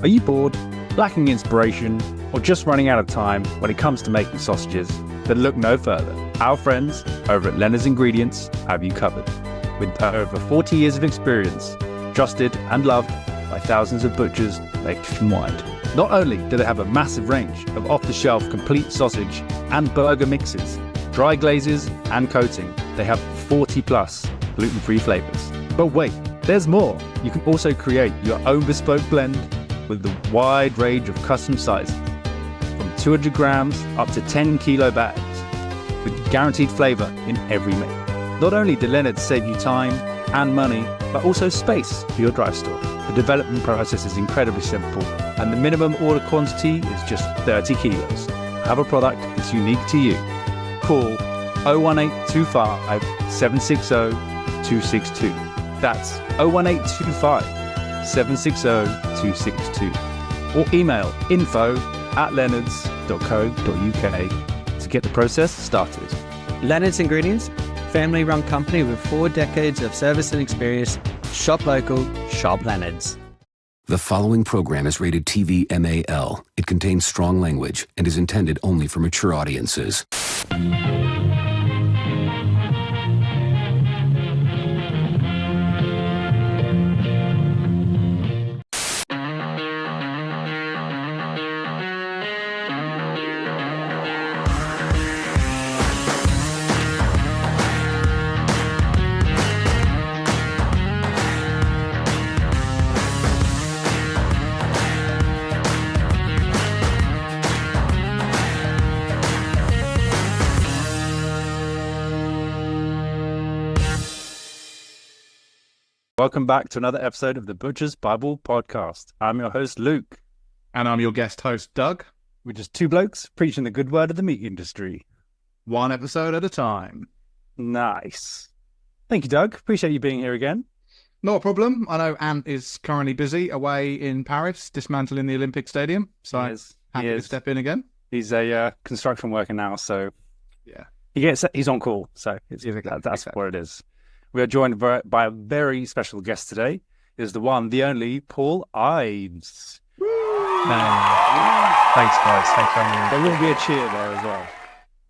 Are you bored, lacking inspiration, or just running out of time when it comes to making sausages? Then look no further. Our friends over at Leonards Ingredients have you covered. With over 40 years of experience, trusted and loved by thousands of butchers nationwide. Not only do they have a massive range of off-the-shelf complete sausage and burger mixes, dry glazes and coating, they have 40 plus gluten-free flavors. But wait, there's more. You can also create your own bespoke blend with a wide range of custom sizes, from 200 grams up to 10 kilo bags, with guaranteed flavor in every make. Not only do Leonards save you time and money, but also space for your drive store. The development process is incredibly simple, and the minimum order quantity is just 30 kilos. Have a product that's unique to you. Call 01825 760 262. That's 01825 760 262. Or email info@leonards.co.uk to get the process started. Leonards Ingredients, family-run company with 4 decades of service and experience. Shop local, shop Leonards. The following program is rated TV MAL. It contains strong language and is intended only for mature audiences. Welcome back to another episode of the Butcher's Bible Podcast. I'm your host, Luke. And I'm your guest host, Doug. We're just two blokes preaching the good word of the meat industry. One episode at a time. Nice. Thank you, Doug. Appreciate you being here again. Not a problem. I know Ant is currently busy away in Paris, dismantling the Olympic Stadium. So I'm happy to step in again. He's a construction worker now, so yeah, he's on call. So that's what it is. We are joined by a very special guest today. It is the one, the only, Paul Ives. Thanks, guys. Thanks for having me. There will be a cheer there as well.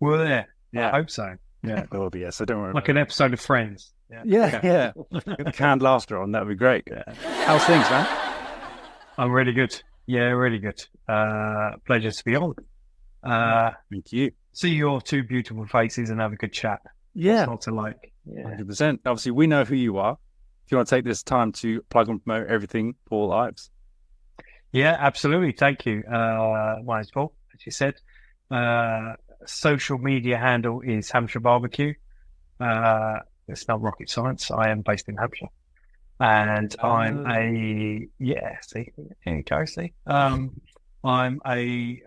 Will there? Yeah. I hope so. Yeah, there will be. Yeah, so don't worry. Like an episode of Friends. Yeah. Get the canned laughter on. That would be great. Yeah. How's things, man? I'm really good. Yeah, really good. Pleasure to be on. Thank you. See your two beautiful faces and have a good chat. Yeah. What's not to like. Yeah. 100%. Obviously, we know who you are. If you want to take this time to plug and promote everything, Paul Ives. Yeah, absolutely. Thank you. My name's Paul, as you said. Social media handle is Hampshire BBQ. It's not rocket science. I am based in Hampshire. And I'm a... Yeah, see? There you go, see? I'm a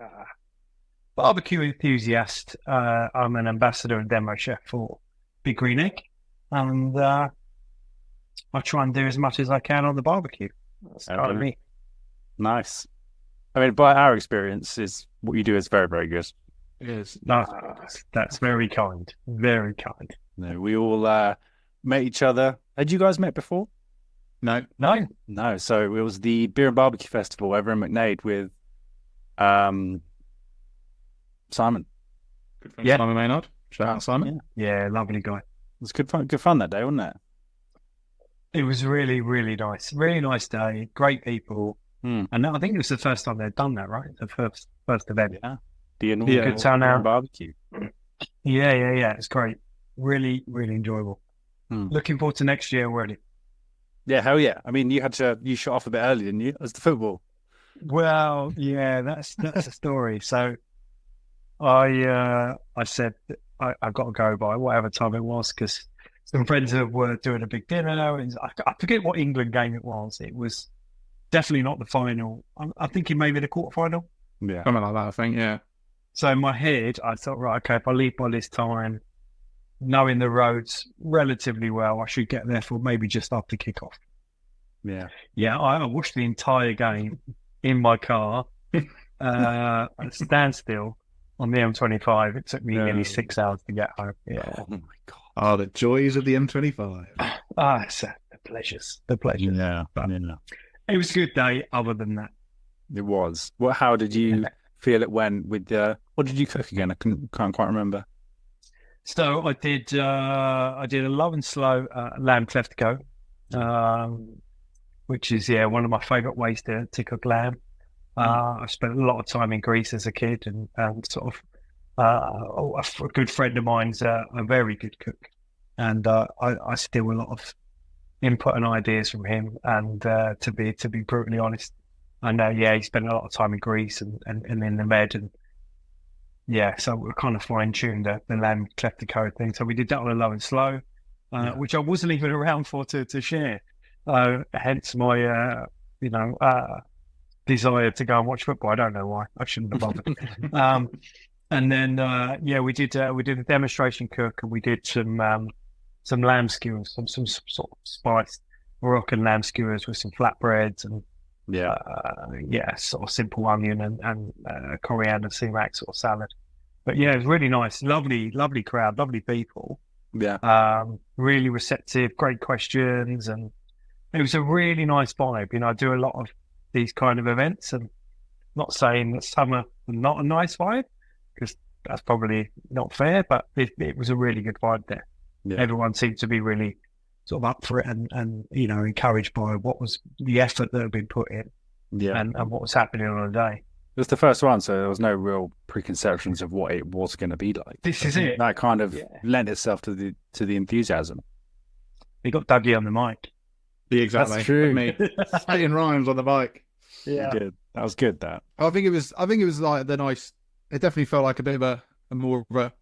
barbecue enthusiast. I'm an ambassador and demo chef for Big Green Egg. And I try and do as much as I can on the barbecue. That's kind of me. Nice. I mean, by our experience, what you do is very, very good. It is. That's very kind. Very kind. No, we all met each other. Had you guys met before? No. So it was the Beer and Barbecue Festival over in McNade with Simon. Good friend Simon Maynard. Shout out Simon. Yeah, lovely guy. It was good fun that day, wasn't it? It was really, really nice. Really nice day. Great people. And I think it was the first time they'd done that, right? The first event. Yeah. Good turnout. Barbecue. Yeah. It's great. Really, really enjoyable. Looking forward to next year already. Yeah, hell yeah. I mean, you shot off a bit early, didn't you? As the football. Well, yeah, that's a story. So I said I've got to go by whatever time it was because some friends were doing a big dinner. And I forget what England game it was. It was definitely not the final. I'm thinking maybe the quarterfinal. Yeah. Something like that, I think, yeah. So in my head, I thought, right, okay, if I leave by this time, knowing the roads relatively well, I should get there for maybe just after kickoff. Yeah. Yeah, I watched the entire game in my car at a standstill on the M25. It took me nearly 6 hours to get home. Yeah. Oh, my God. Oh, the joys of the M25. It's the pleasures. Yeah. But it was a good day other than that. It was. How did you feel it went with what did you cook again? I can't quite remember. So I did a low and slow lamb cleft to go, which is one of my favourite ways to cook lamb. I spent a lot of time in Greece as a kid, and sort of a good friend of mine's a very good cook, and I steal a lot of input and ideas from him. And to be brutally honest, I know he spent a lot of time in Greece and in the Med, and so we kind of fine-tuned the lamb cleft to go thing. So we did that on a low and slow, which I wasn't even around for to share. Hence my desire to go and watch football. I don't know why. I shouldn't have bothered. And then we did a demonstration cook, and we did some lamb skewers, some sort of spiced Moroccan lamb skewers with some flatbreads and sort of simple onion and coriander sumac sort of salad. But it was really nice, lovely crowd, lovely people. Really receptive, great questions, and it was a really nice vibe. I do a lot of these kind of events, and not saying that some are not a nice vibe, because that's probably not fair, but it was a really good vibe there. Everyone seemed to be really sort of up for it, and encouraged by what was the effort that had been put in, and what was happening on the day. It was the first one, so there was no real preconceptions of what it was going to be like. This is it. That kind of lent itself to the enthusiasm. We got Dougie on the mic. Yeah, exactly. That's true. Me spitting rhymes on the bike. Yeah, you did. That was good. That I think it was like the nice. It definitely felt like a bit of a more of a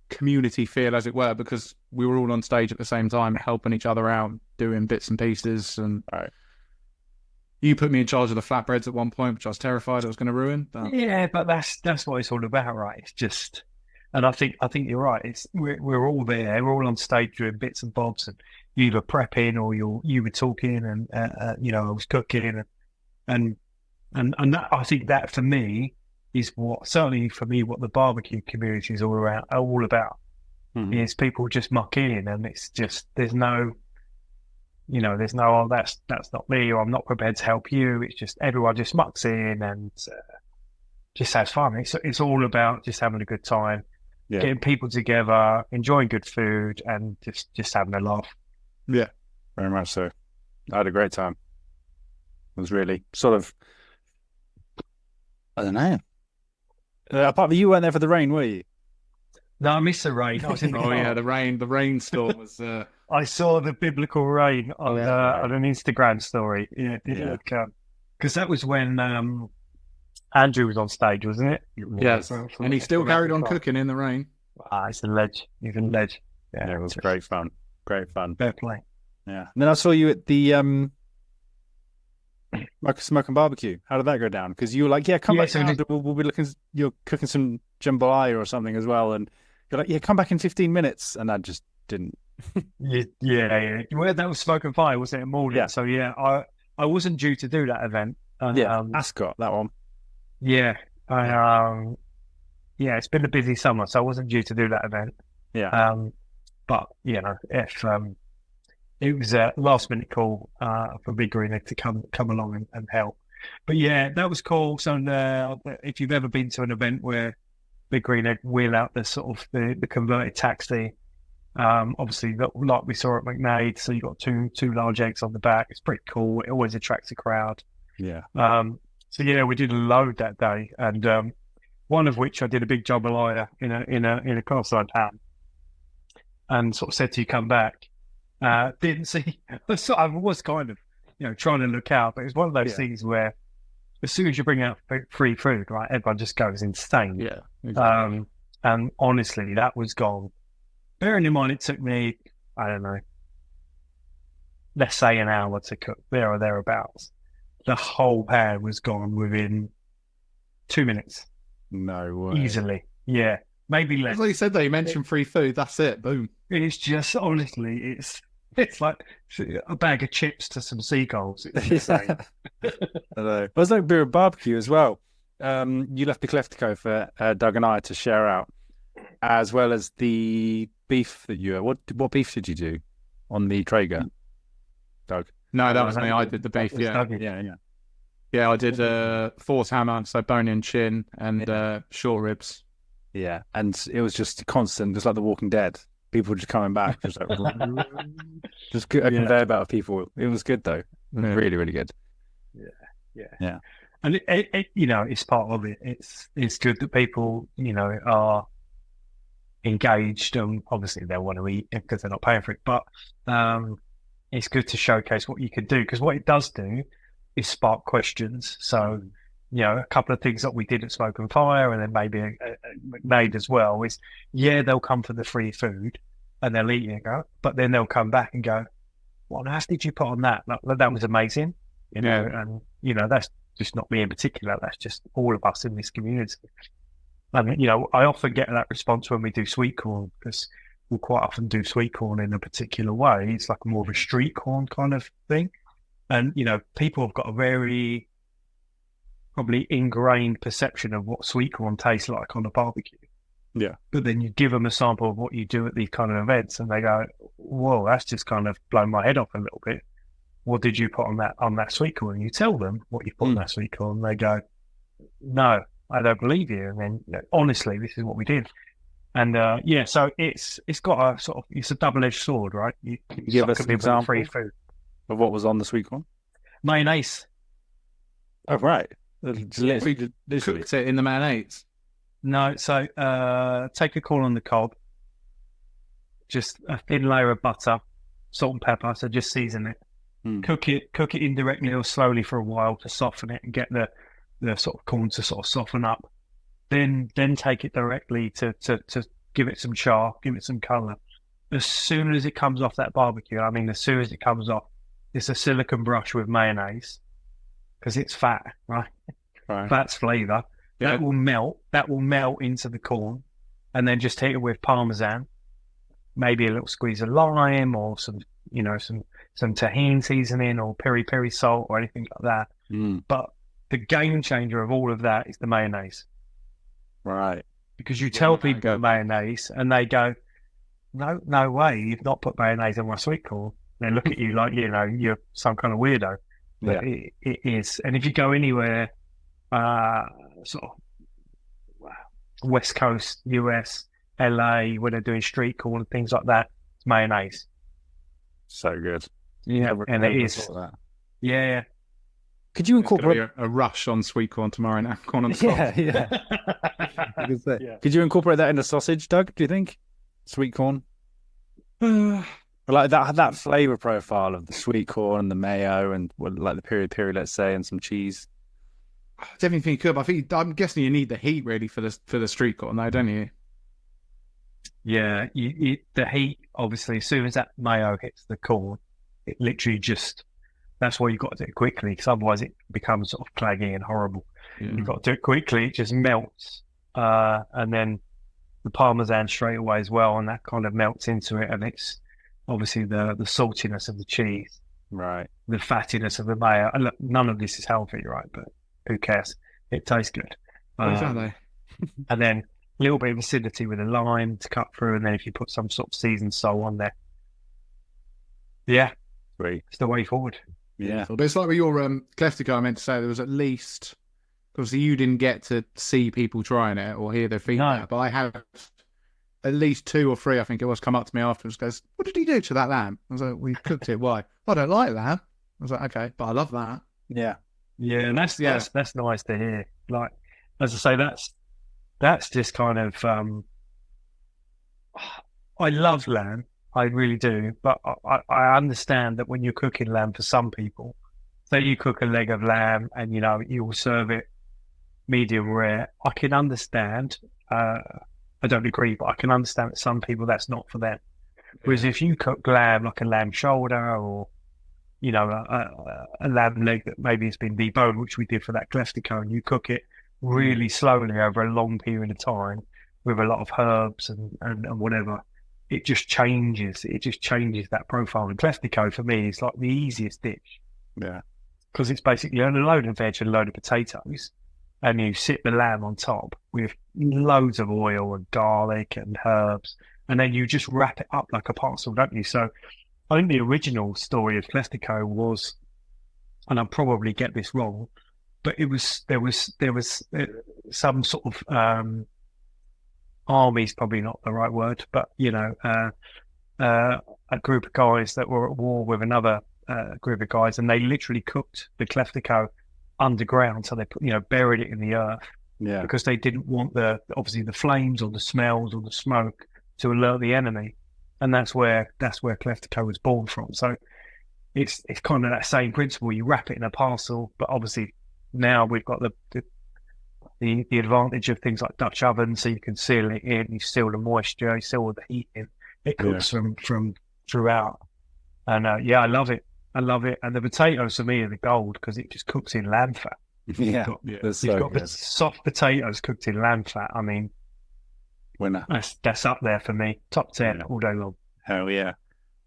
community feel, as it were, because we were all on stage at the same time, helping each other out, doing bits and pieces. And you put me in charge of the flatbreads at one point, which I was terrified I was going to ruin. But... but that's what it's all about, right? It's just, and I think you're right. It's we're all there. We're all on stage doing bits and bobs, and you were prepping or you were talking, and I was cooking, and that, I think that for me is what the barbecue community is all about. Is people just muck in, and it's just there's no that's not me, or I'm not prepared to help you. It's just everyone just mucks in and just has fun. It's all about just having a good time, getting people together, enjoying good food, and just having a laugh. Yeah, very much so. I had a great time. It was really sort of, I don't know. Apart from you weren't there for the rain, were you? No, I missed the rain. I was in the car. The rainstorm was. I saw the biblical rain on an Instagram story. Because that was when Andrew was on stage, wasn't it? Yes, and he still carried on cooking in the rain. He's a ledge. He's a ledge. Yeah, it was great fun. Great fun. Fair play. Yeah. And then I saw you at the Smoke and Barbecue. How did that go down? Because you were like, come back. We'll be looking. You're cooking some jambalaya or something as well, and you're like, come back in 15 minutes, and I just didn't. Yeah. Well, that was Smoke and Fire, wasn't it? Morning. Yeah. So I wasn't due to do that event. Ascot, that one. Yeah. It's been a busy summer, so I wasn't due to do that event. Yeah. But if it was a last minute call for Big Green to come along and help. But that was cool. So if you've ever been to an event where Big Green Egg wheel out the sort of the converted taxi, obviously like we saw at Renegade, so you got two large eggs on the back. It's pretty cool. It always attracts a crowd. Yeah. We did a load that day, and one of which I did a big jambalaya in a cast iron pan, and sort of said to you, come back. Didn't see. So I was kind of trying to look out, but it was one of those things where as soon as you bring out free food, right, everyone just goes insane. Yeah. Exactly. And honestly, that was gone. Bearing in mind, it took me, I don't know, let's say an hour to cook, there or thereabouts. The whole pan was gone within 2 minutes. No way. Easily. Yeah. Maybe less. As like you said, though, you mentioned free food. That's it. Boom. It's just, honestly, it's like a bag of chips to some seagulls. It's insane. I know. There's no beer and barbecue as well. You left the Cleftico for Doug and I to share out, as well as the beef that you. What beef did you do on the Traeger, Doug? No, that was me. I did the beef. Yeah. Yeah. Yeah, I did force hammer, so bone in chin and short ribs. Yeah, and it was just constant, just like The Walking Dead. People just coming back, just like just a conveyor belt of people. It was good though. It was really, really good. Yeah. And it it's part of it. It's good that people are engaged, and obviously they'll want to eat because they're not paying for it. But it's good to showcase what you can do, because what it does do is spark questions. So, a couple of things that we did at Smoke and Fire, and then maybe at Renegade as well, is they'll come for the free food and they'll eat it and go, but then they'll come back and go, what on earth did you put on that? That was amazing, and that's just not me in particular. That's just all of us in this community. And I often get that response when we do sweet corn, because we'll quite often do sweet corn in a particular way. It's like more of a street corn kind of thing. And, people have got a very probably ingrained perception of what sweet corn tastes like on a barbecue. Yeah. But then you give them a sample of what you do at these kind of events and they go, whoa, that's just kind of blown my head off a little bit. What did you put on that sweet corn? And you tell them what you put on that sweet corn, and they go, no, I don't believe you. And then, honestly, this is what we did. And so it's got a sort of, it's a double-edged sword, right? You give us an example free food of what was on the sweet corn. Mayonnaise. Oh, right. Literally cooked it in the mayonnaise. No, so take a corn on the cob, just a thin layer of butter, salt and pepper. So just season it. Cook it indirectly or slowly for a while to soften it and get the sort of corn to sort of soften up. Then take it directly to give it some char, give it some colour. As soon as it comes off that barbecue, as soon as it comes off, it's a silicone brush with mayonnaise, because it's fat, right? Fat's flavour. Yeah. That will melt into the corn, and then just hit it with Parmesan, maybe a little squeeze of lime or some tahini seasoning or peri-peri salt or anything like that. But the game changer of all of that is the mayonnaise. Right. Because you tell people mayonnaise and they go, no way, you've not put mayonnaise on my sweet corn. They look at you like, you're some kind of weirdo. But it is. And if you go anywhere, sort of West Coast, US, LA, when they're doing street corn and things like that, it's mayonnaise. So good. Yeah, and it is. Yeah. Could you incorporate a rush on sweet corn tomorrow night? Corn on the yeah. Could you incorporate that into sausage, Doug? Do you think sweet corn? Like that flavor profile of the sweet corn and the mayo and like the peri-peri, let's say, and some cheese. I definitely think you could. I'm guessing you need the heat really for the street corn, though, don't you? Yeah, the heat, obviously, as soon as that mayo hits the corn, it literally just, that's why you've got to do it quickly, because otherwise it becomes sort of claggy and horrible. Yeah. You've got to do it quickly, it just melts. And then the Parmesan straight away as well, and that kind of melts into it, and it's obviously the saltiness of the cheese. Right. The fattiness of the mayo. And look, none of this is healthy, right? But who cares? It tastes good. Exactly. And then a little bit of acidity with a lime to cut through, and then if you put some sort of seasoned salt on there. Yeah. Great. It's the way forward. Yeah. But it's like with your Kleftico, I meant to say there was at least, obviously you didn't get to see people trying it or hear their feedback, but I have at least 2 or 3, I think it was, come up to me afterwards, goes, what did he do to that lamb? I was like, we cooked it. Why? I don't like lamb. I was like, okay, but I love that. Yeah. Yeah, and that's nice to hear. Like, as I say, that's just kind of, I love lamb, I really do, but I understand that when you're cooking lamb for some people, say you cook a leg of lamb and, you will serve it medium rare, I can understand, I don't agree, but I can understand that some people that's not for them. Whereas if you cook lamb, like a lamb shoulder or, a lamb leg that maybe has been deboned, which we did for that Kleftico, and you cook it really slowly over a long period of time with a lot of herbs and whatever, it just changes. It just changes that profile. And Kleftico, for me, is like the easiest dish. Yeah. Because it's basically a load of veg and a load of potatoes, and you sit the lamb on top with loads of oil and garlic and herbs, and then you just wrap it up like a parcel, don't you? So I think the original story of Kleftico was, and I'll probably get this wrong, but there was some sort of army's probably not the right word, but a group of guys that were at war with another group of guys, and they literally cooked the Cleftico underground. So they buried it in the earth because they didn't want obviously the flames or the smells or the smoke to alert the enemy, and that's where Cleftico was born from. So it's kind of that same principle. You wrap it in a parcel, but obviously now we've got the advantage of things like Dutch ovens, so you can seal it in, you seal the moisture, you seal the heat in. It cooks from throughout, and I love it. And the potatoes for me are the gold because it just cooks in lamb fat. You've got the soft potatoes cooked in lamb fat. I mean, winner. That's up there for me. Top 10 all day long. Hell yeah!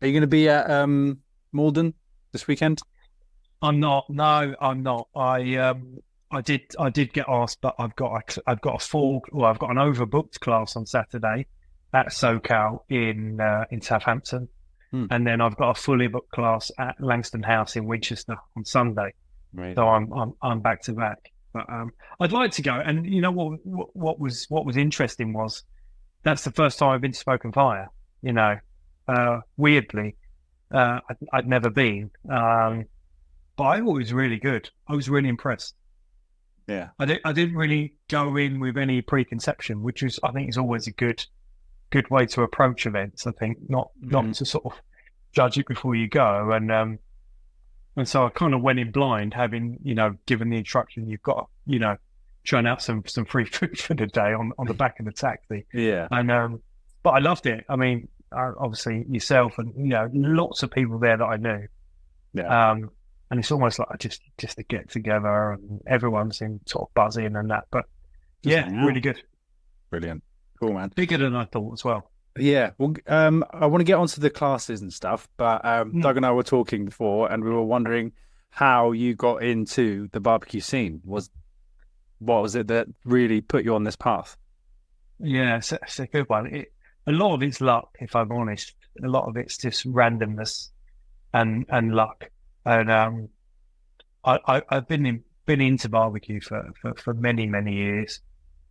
Are you going to be at Malden this weekend? I'm not. No, I'm not. I did get asked, but I've got an overbooked class on Saturday at SoCal in Southampton, and then I've got a fully booked class at Langston House in Winchester on Sunday. Right. So I'm back to back. But I'd like to go. And you know what was interesting was that's the first time I've been to Smoke and Fire. Weirdly, I'd never been, but I thought it was really good. I was really impressed. Yeah, I didn't really go in with any preconception, which I think is always a good way to approach events. I think not to sort of judge it before you go, and so I kind of went in blind, having given the instruction you've got trying out some free food for the day on the back of the taxi. Yeah, and but I loved it. I mean, obviously yourself and lots of people there that I knew. Yeah. And it's almost like just to get together, and everyone seemed sort of buzzing and that. But really good. Brilliant. Cool, man. Bigger than I thought as well. Yeah. Well, I want to get onto the classes and stuff, but Doug and I were talking before, and we were wondering how you got into the barbecue scene. What was it that really put you on this path? Yeah, it's a good one. A lot of it's luck, if I'm honest. A lot of it's just randomness and luck. And I've been into barbecue for many, many years,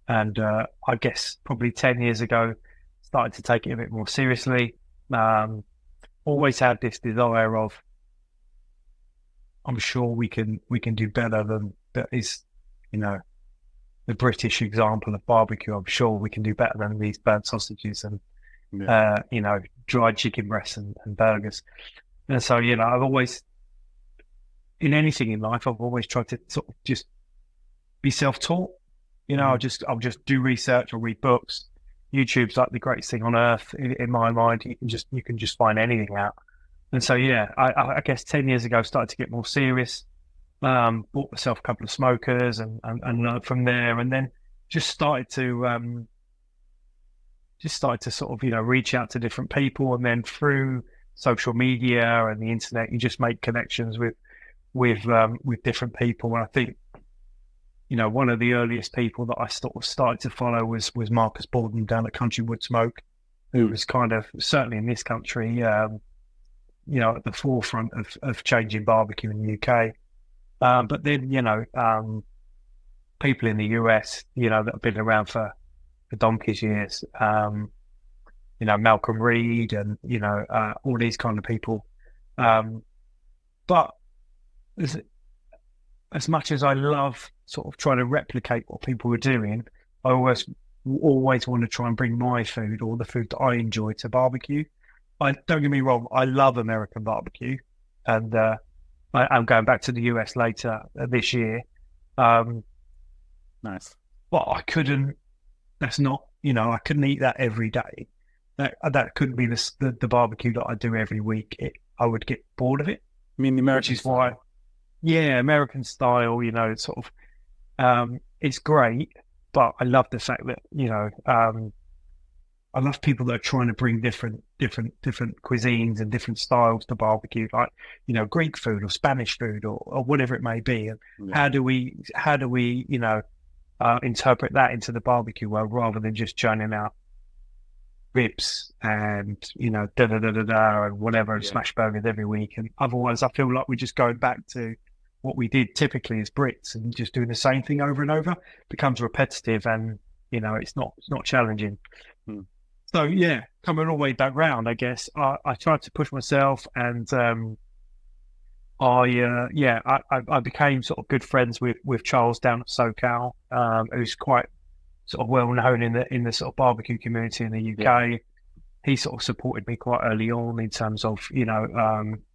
and I guess probably 10 years ago started to take it a bit more seriously. Always had this desire of, I'm sure we can do better than that is, the British example of barbecue. I'm sure we can do better than these burnt sausages and dried chicken breasts and burgers. And so I've always, in anything in life, I've always tried to sort of just be self-taught. I'll just do research or read books. YouTube's like the greatest thing on earth in my mind. You can just find anything out. And so I guess 10 years ago started to get more serious. Bought myself a couple of smokers and learned from there, and then just started to sort of reach out to different people, and then through social media and the internet, you just make connections with different people. And I think, one of the earliest people that I sort of started to follow was Marcus Borden down at Country Wood Smoke, who was kind of, certainly in this country, at the forefront of changing barbecue in the UK. But then, people in the US, that have been around for donkey's years, Malcolm Reed and, all these kind of people. But as much as I love sort of trying to replicate what people were doing, I always want to try and bring my food or the food that I enjoy to barbecue. Don't get me wrong, I love American barbecue, and I'm going back to the US later this year. Nice. But I couldn't. That's not. I couldn't eat that every day. That couldn't be the barbecue that I do every week. I would get bored of it. I mean, the American which is why, American style. Sort of. It's great, but I love the fact that I love people that are trying to bring different cuisines and different styles to barbecue, like Greek food or Spanish food or whatever it may be. And how do we interpret that into the barbecue world rather than just churning out ribs and and whatever and smash burgers every week? And otherwise, I feel like we're just going back to what we did typically as Brits, and just doing the same thing over and over becomes repetitive, and it's not challenging. So yeah, coming all the way back round, I guess I tried to push myself, and I became sort of good friends with Charles down at SoCal, who's quite sort of well known in the sort of barbecue community in the UK. Yeah. He sort of supported me quite early on in terms of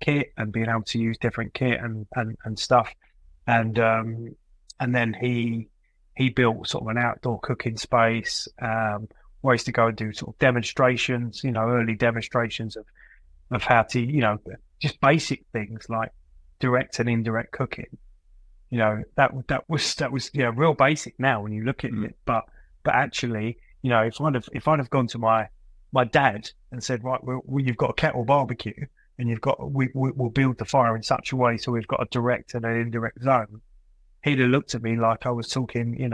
kit and being able to use different kit and stuff, and then he built sort of an outdoor cooking space, ways to go and do sort of demonstrations, early demonstrations of how to just basic things like direct and indirect cooking. That was real basic now when you look at it, but actually, if I'd have gone to my dad and said, right, well, you've got a kettle barbecue, and we'll build the fire in such a way so we've got a direct and an indirect zone, he'd have looked at me like I was talking,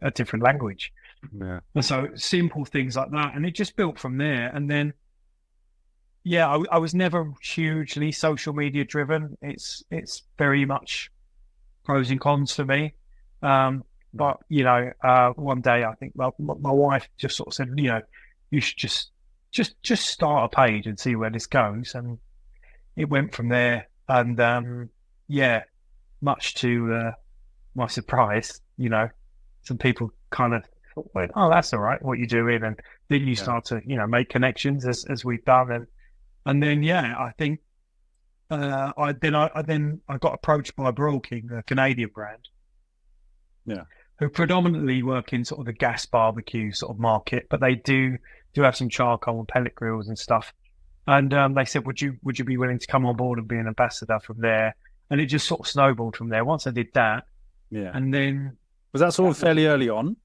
a different language. Yeah. And so simple things like that, and it just built from there. And then, I was never hugely social media driven. It's very much pros and cons for me. But one day I think my wife just sort of said, you should just start a page and see where this goes, and it went from there. And much to my surprise, some people kind of went, "Oh, that's all right, what you're doing," and then you start to make connections as we've done, and then I think I got approached by Broil King, a Canadian brand, who predominantly work in sort of the gas barbecue sort of market, but they do have some charcoal and pellet grills and stuff. And they said, would you be willing to come on board and be an ambassador from there? And it just sort of snowballed from there. Once I did that, and then was that sort of fairly early on?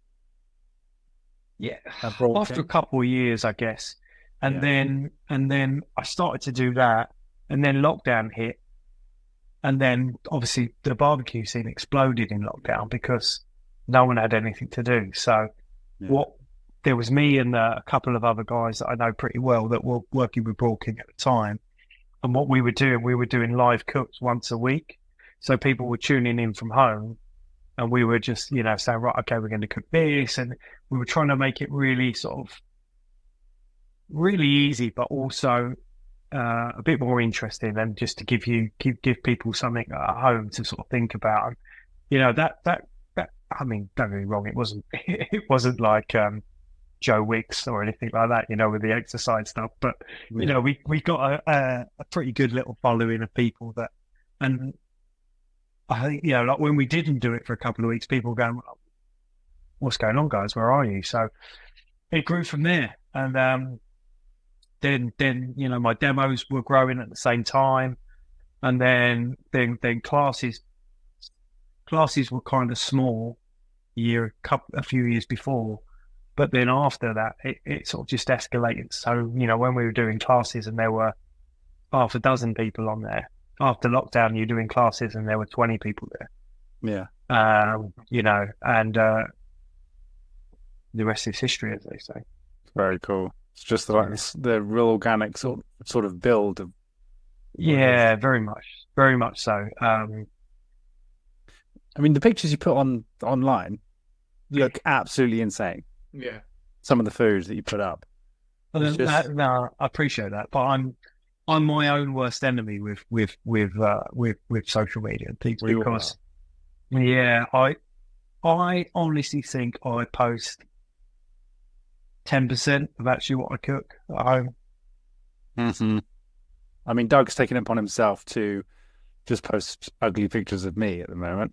Yeah, after a couple of years, I guess. And then I started to do that, and then lockdown hit, and then obviously the barbecue scene exploded in lockdown because no one had anything to do. So there was me and a couple of other guys that I know pretty well that were working with Broil King at the time. And what we were doing live cooks once a week. So people were tuning in from home, and we were just, saying, right, okay, we're going to cook this. And we were trying to make it really sort of really easy, but also a bit more interesting, and just to give people something at home to sort of think about. That I mean, don't get me wrong, it wasn't like Joe Wicks or anything like that, with the exercise stuff. But we got a pretty good little following of people that, and I think like when we didn't do it for a couple of weeks, people going, well, "What's going on, guys? Where are you?" So it grew from there, and then my demos were growing at the same time, and then classes were kind of small a few years before. But then after that, it sort of just escalated. So, when we were doing classes and there were half a dozen people on there, after lockdown, you're doing classes and there were 20 people there. Yeah. And the rest is history, as they say. Very cool. It's just like the real organic sort of build. Yeah, very much so. I mean, the pictures you put online look absolutely insane. Yeah, some of the foods that you put up. No, I appreciate that, but I'm my own worst enemy with social media and things, because I honestly think I post 10% of actually what I cook at home. Mm-hmm. I mean, Doug's taken it upon himself to just post ugly pictures of me at the moment.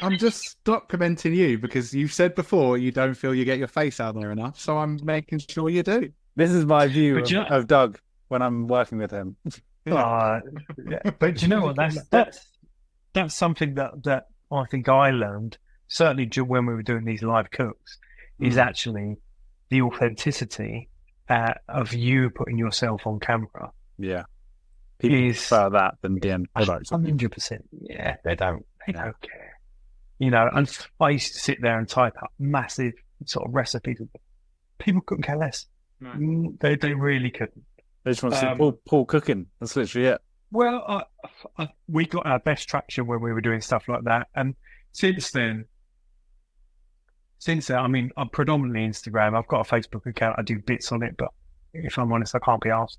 I'm just documenting you because you said before you don't feel you get your face out there enough, so I'm making sure you do. This is my view of Doug when I'm working with him. But you know what? That's something that I think I learned, certainly when we were doing these live cooks, is actually the authenticity of you putting yourself on camera. Yeah, people prefer that than the end product. 100%. Yeah, they don't care. And I used to sit there and type up massive sort of recipes. People couldn't care less. No. They really couldn't. They just want to see Paul cooking. That's literally it. Well, we got our best traction when we were doing stuff like that, and since then, I mean, I'm predominantly Instagram. I've got a Facebook account. I do bits on it, but if I'm honest, I can't be asked.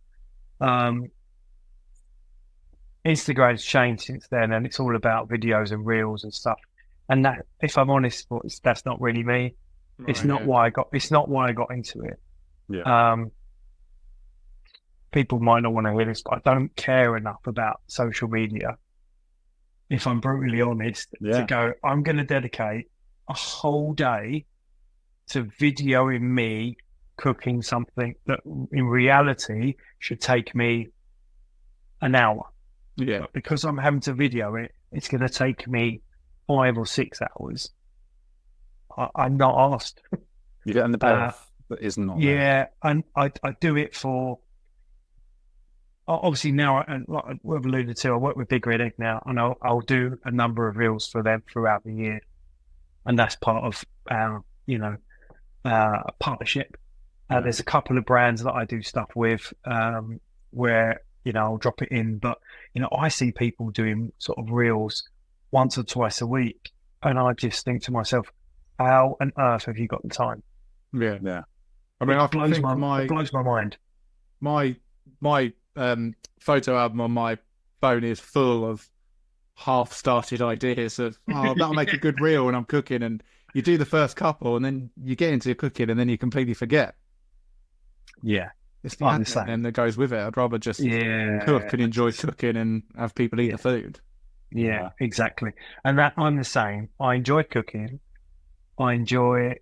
Instagram's changed since then, and it's all about videos and reels and stuff. And that, if I'm honest, that's not really me. It's not why I got. It's not why I got into it. Yeah. People might not want to hear this, but I don't care enough about social media, if I'm brutally honest, to go, I'm going to dedicate a whole day to videoing me cooking something that in reality should take me an hour. Yeah. But because I'm having to video it, it's going to take me 5 or 6 hours. I'm not asked. You get in the payoff, but is not. Yeah, and I do it for... Obviously now, and like we've alluded to, I work with Big Red Egg now, and I'll do a number of reels for them throughout the year, and that's part of our, partnership. There's a couple of brands that I do stuff with, where I'll drop it in, but I see people doing sort of reels once or twice a week, and I just think to myself, how on earth have you got the time? Yeah. I mean, it blows my mind. My photo album on my phone is full of half-started ideas of, that'll make a good reel when I'm cooking, and you do the first couple and then you get into cooking and then you completely forget. Yeah. It's the admin that goes with it. I'd rather just cook and enjoy cooking and have people eat the food. Yeah, exactly. And that I'm the same. I enjoy cooking. I enjoy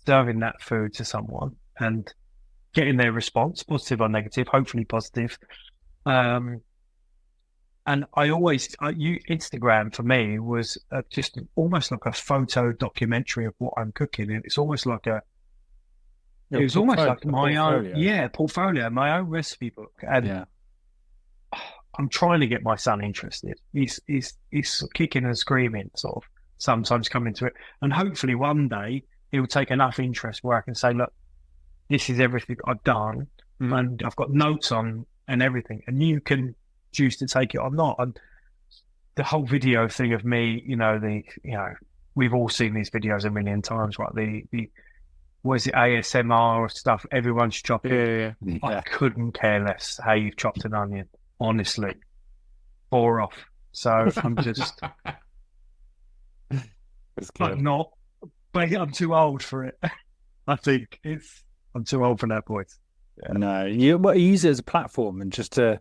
serving that food to someone and getting their response, positive or negative, hopefully positive. And Instagram for me was just almost like a photo documentary of what I'm cooking. And it's almost like it was almost like my own portfolio, my own recipe book. And I'm trying to get my son interested. He's kicking and screaming, sort of, sometimes coming to it. And hopefully one day he'll take enough interest where I can say, look, this is everything I've done, and I've got notes on and everything, and you can choose to take it or not. And the whole video thing of me, we've all seen these videos a million times, right? The was it ASMR stuff? Everyone's chopping. Yeah. I couldn't care less how you've chopped an onion, honestly. Bore off. So I'm just not. But I'm too old for it. I think I'm too old for that, boys. Yeah. No, you use it as a platform and just as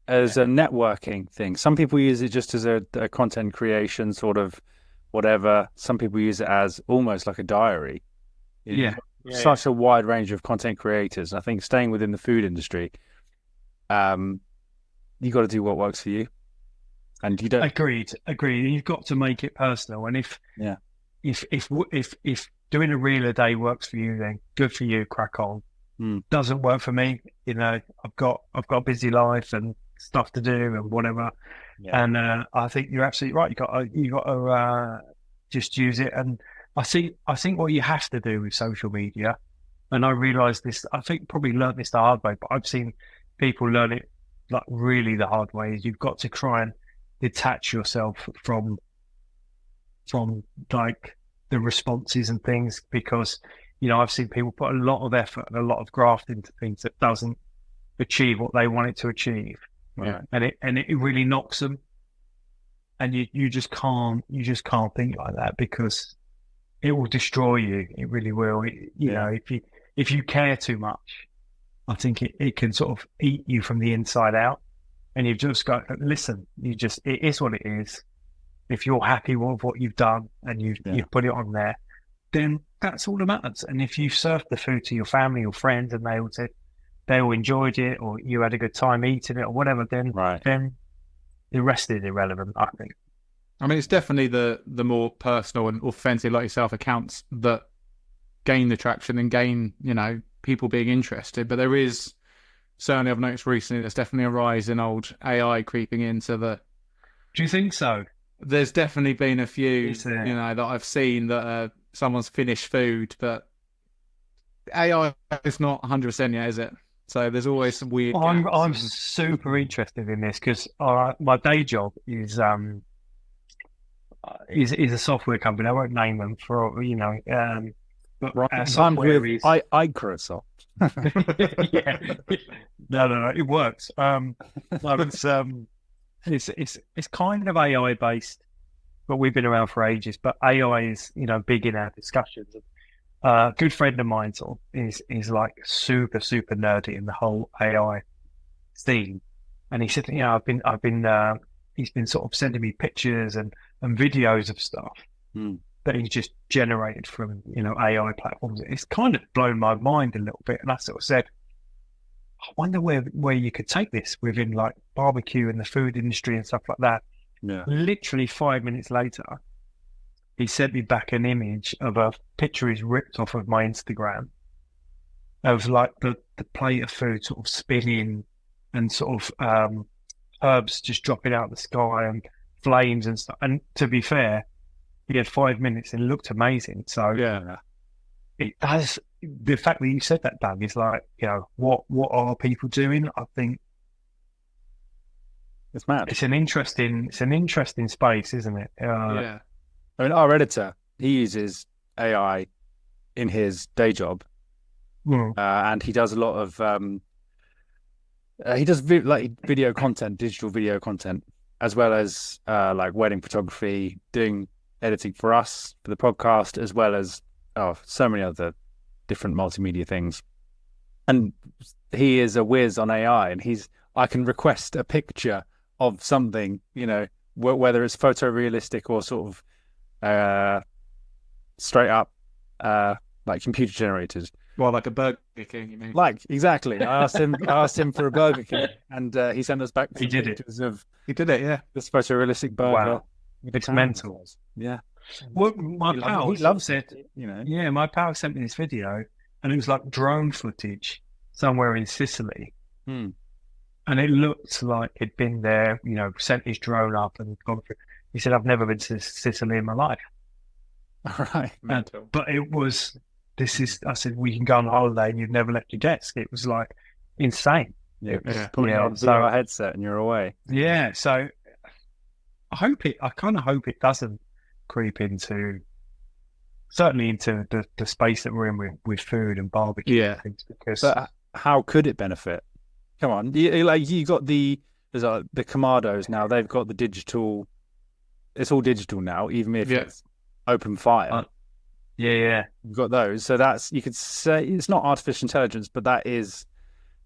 a networking thing. Some people use it just as a content creation sort of whatever. Some people use it as almost like a diary. Such a wide range of content creators. I think staying within the food industry, you got to do what works for you, and you don't. Agreed. You've got to make it personal. And if doing a reel a day works for you, then good for you. Crack on. Doesn't work for me. I've got a busy life and stuff to do and whatever. Yeah. And I think you're absolutely right. You got to just use it. And I think what you have to do with social media, and I realised this. I think probably learned this the hard way, but I've seen people learn it like really the hard way. Is you've got to try and detach yourself from like the responses and things, because I've seen people put a lot of effort and a lot of graft into things that doesn't achieve what they want it to achieve. Right. And it really knocks them. And you just can't think like that, because it will destroy you. It really will. If you care too much, I think it can sort of eat you from the inside out. And you've just got to listen. It is what it is. If you're happy with what you've done and you've put it on there, then that's all that matters. And if you served the food to your family or friends and they all enjoyed it, or you had a good time eating it or whatever, then the rest is irrelevant, I think. I mean, it's definitely the more personal and authentic, like yourself, accounts that gain the traction and gain, people being interested. But there is, certainly I've noticed recently, there's definitely a rise in old AI creeping into the... Do you think so? There's definitely been a few, that I've seen that someone's finished food, but AI is not 100% yet, is it? So there's always some weird. I'm gaps and- super interested in this because my day job is a software company. I won't name them for but Right. our I'm software with is Microsoft. yeah. No, it works. No, it's kind of AI based, but we've been around for ages. But AI is big in our discussions. A good friend of mine is like super nerdy in the whole AI scene, and he said, he's been sort of sending me pictures and videos of stuff that he's just generated from AI platforms. It's kind of blown my mind a little bit, and I sort of said, I wonder where you could take this within like barbecue and the food industry and stuff like that. Yeah. Literally 5 minutes later, he sent me back an image of a picture he's ripped off of my Instagram. Of like the plate of food sort of spinning and sort of herbs just dropping out of the sky and flames and stuff. And to be fair, he had 5 minutes and it looked amazing. So Yeah. it does. The fact that you said that, Doug, is like, what are people doing? I think It's mad. it's an interesting space, isn't it? yeah. I mean, our editor, he uses AI in his day job, and he does a lot of video content, digital video content, as well as like wedding photography, doing editing for us for the podcast, as well as so many other different multimedia things. And he is a whiz on AI, and I can request a picture of something, whether it's photorealistic or sort of straight up like computer generated. Well, like a Burger King, you mean? Like exactly. I asked him for a Burger King, and he sent us back. He did it. Pictures of He did it, yeah. this photorealistic burger. Wow. with It's the mental. towels. Yeah. Well, my pal He loves said, it. yeah, my pal sent me this video, and it was like drone footage somewhere in Sicily. And it looked like he'd been there, sent his drone up and gone through. He said, I've never been to Sicily in my life. All right. But I said, we can go on holiday and you've never left your desk. It was like insane. Yeah. Yeah. Putting on a headset and you're away. Yeah. So I kind of hope it doesn't creep into the space that we're in with food and barbecue and things, because But how could it benefit? Come on, you got the Kamados now. They've got the digital. It's all digital now, even if it's open fire. yeah. You've got those, so you could say it's not artificial intelligence, but that is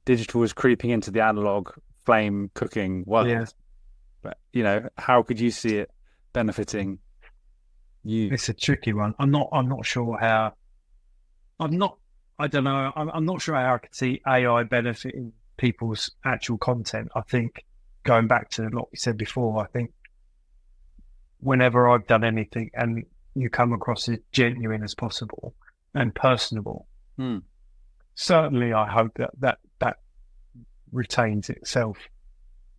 digital is creeping into the analog flame cooking world. Yeah. But how could you see it benefiting you? It's a tricky one. I'm not sure how. I don't know. I'm not sure how I could see AI benefiting people's actual content. I think going back to what we said before, I think whenever I've done anything and you come across as genuine as possible and personable, certainly I hope that retains itself.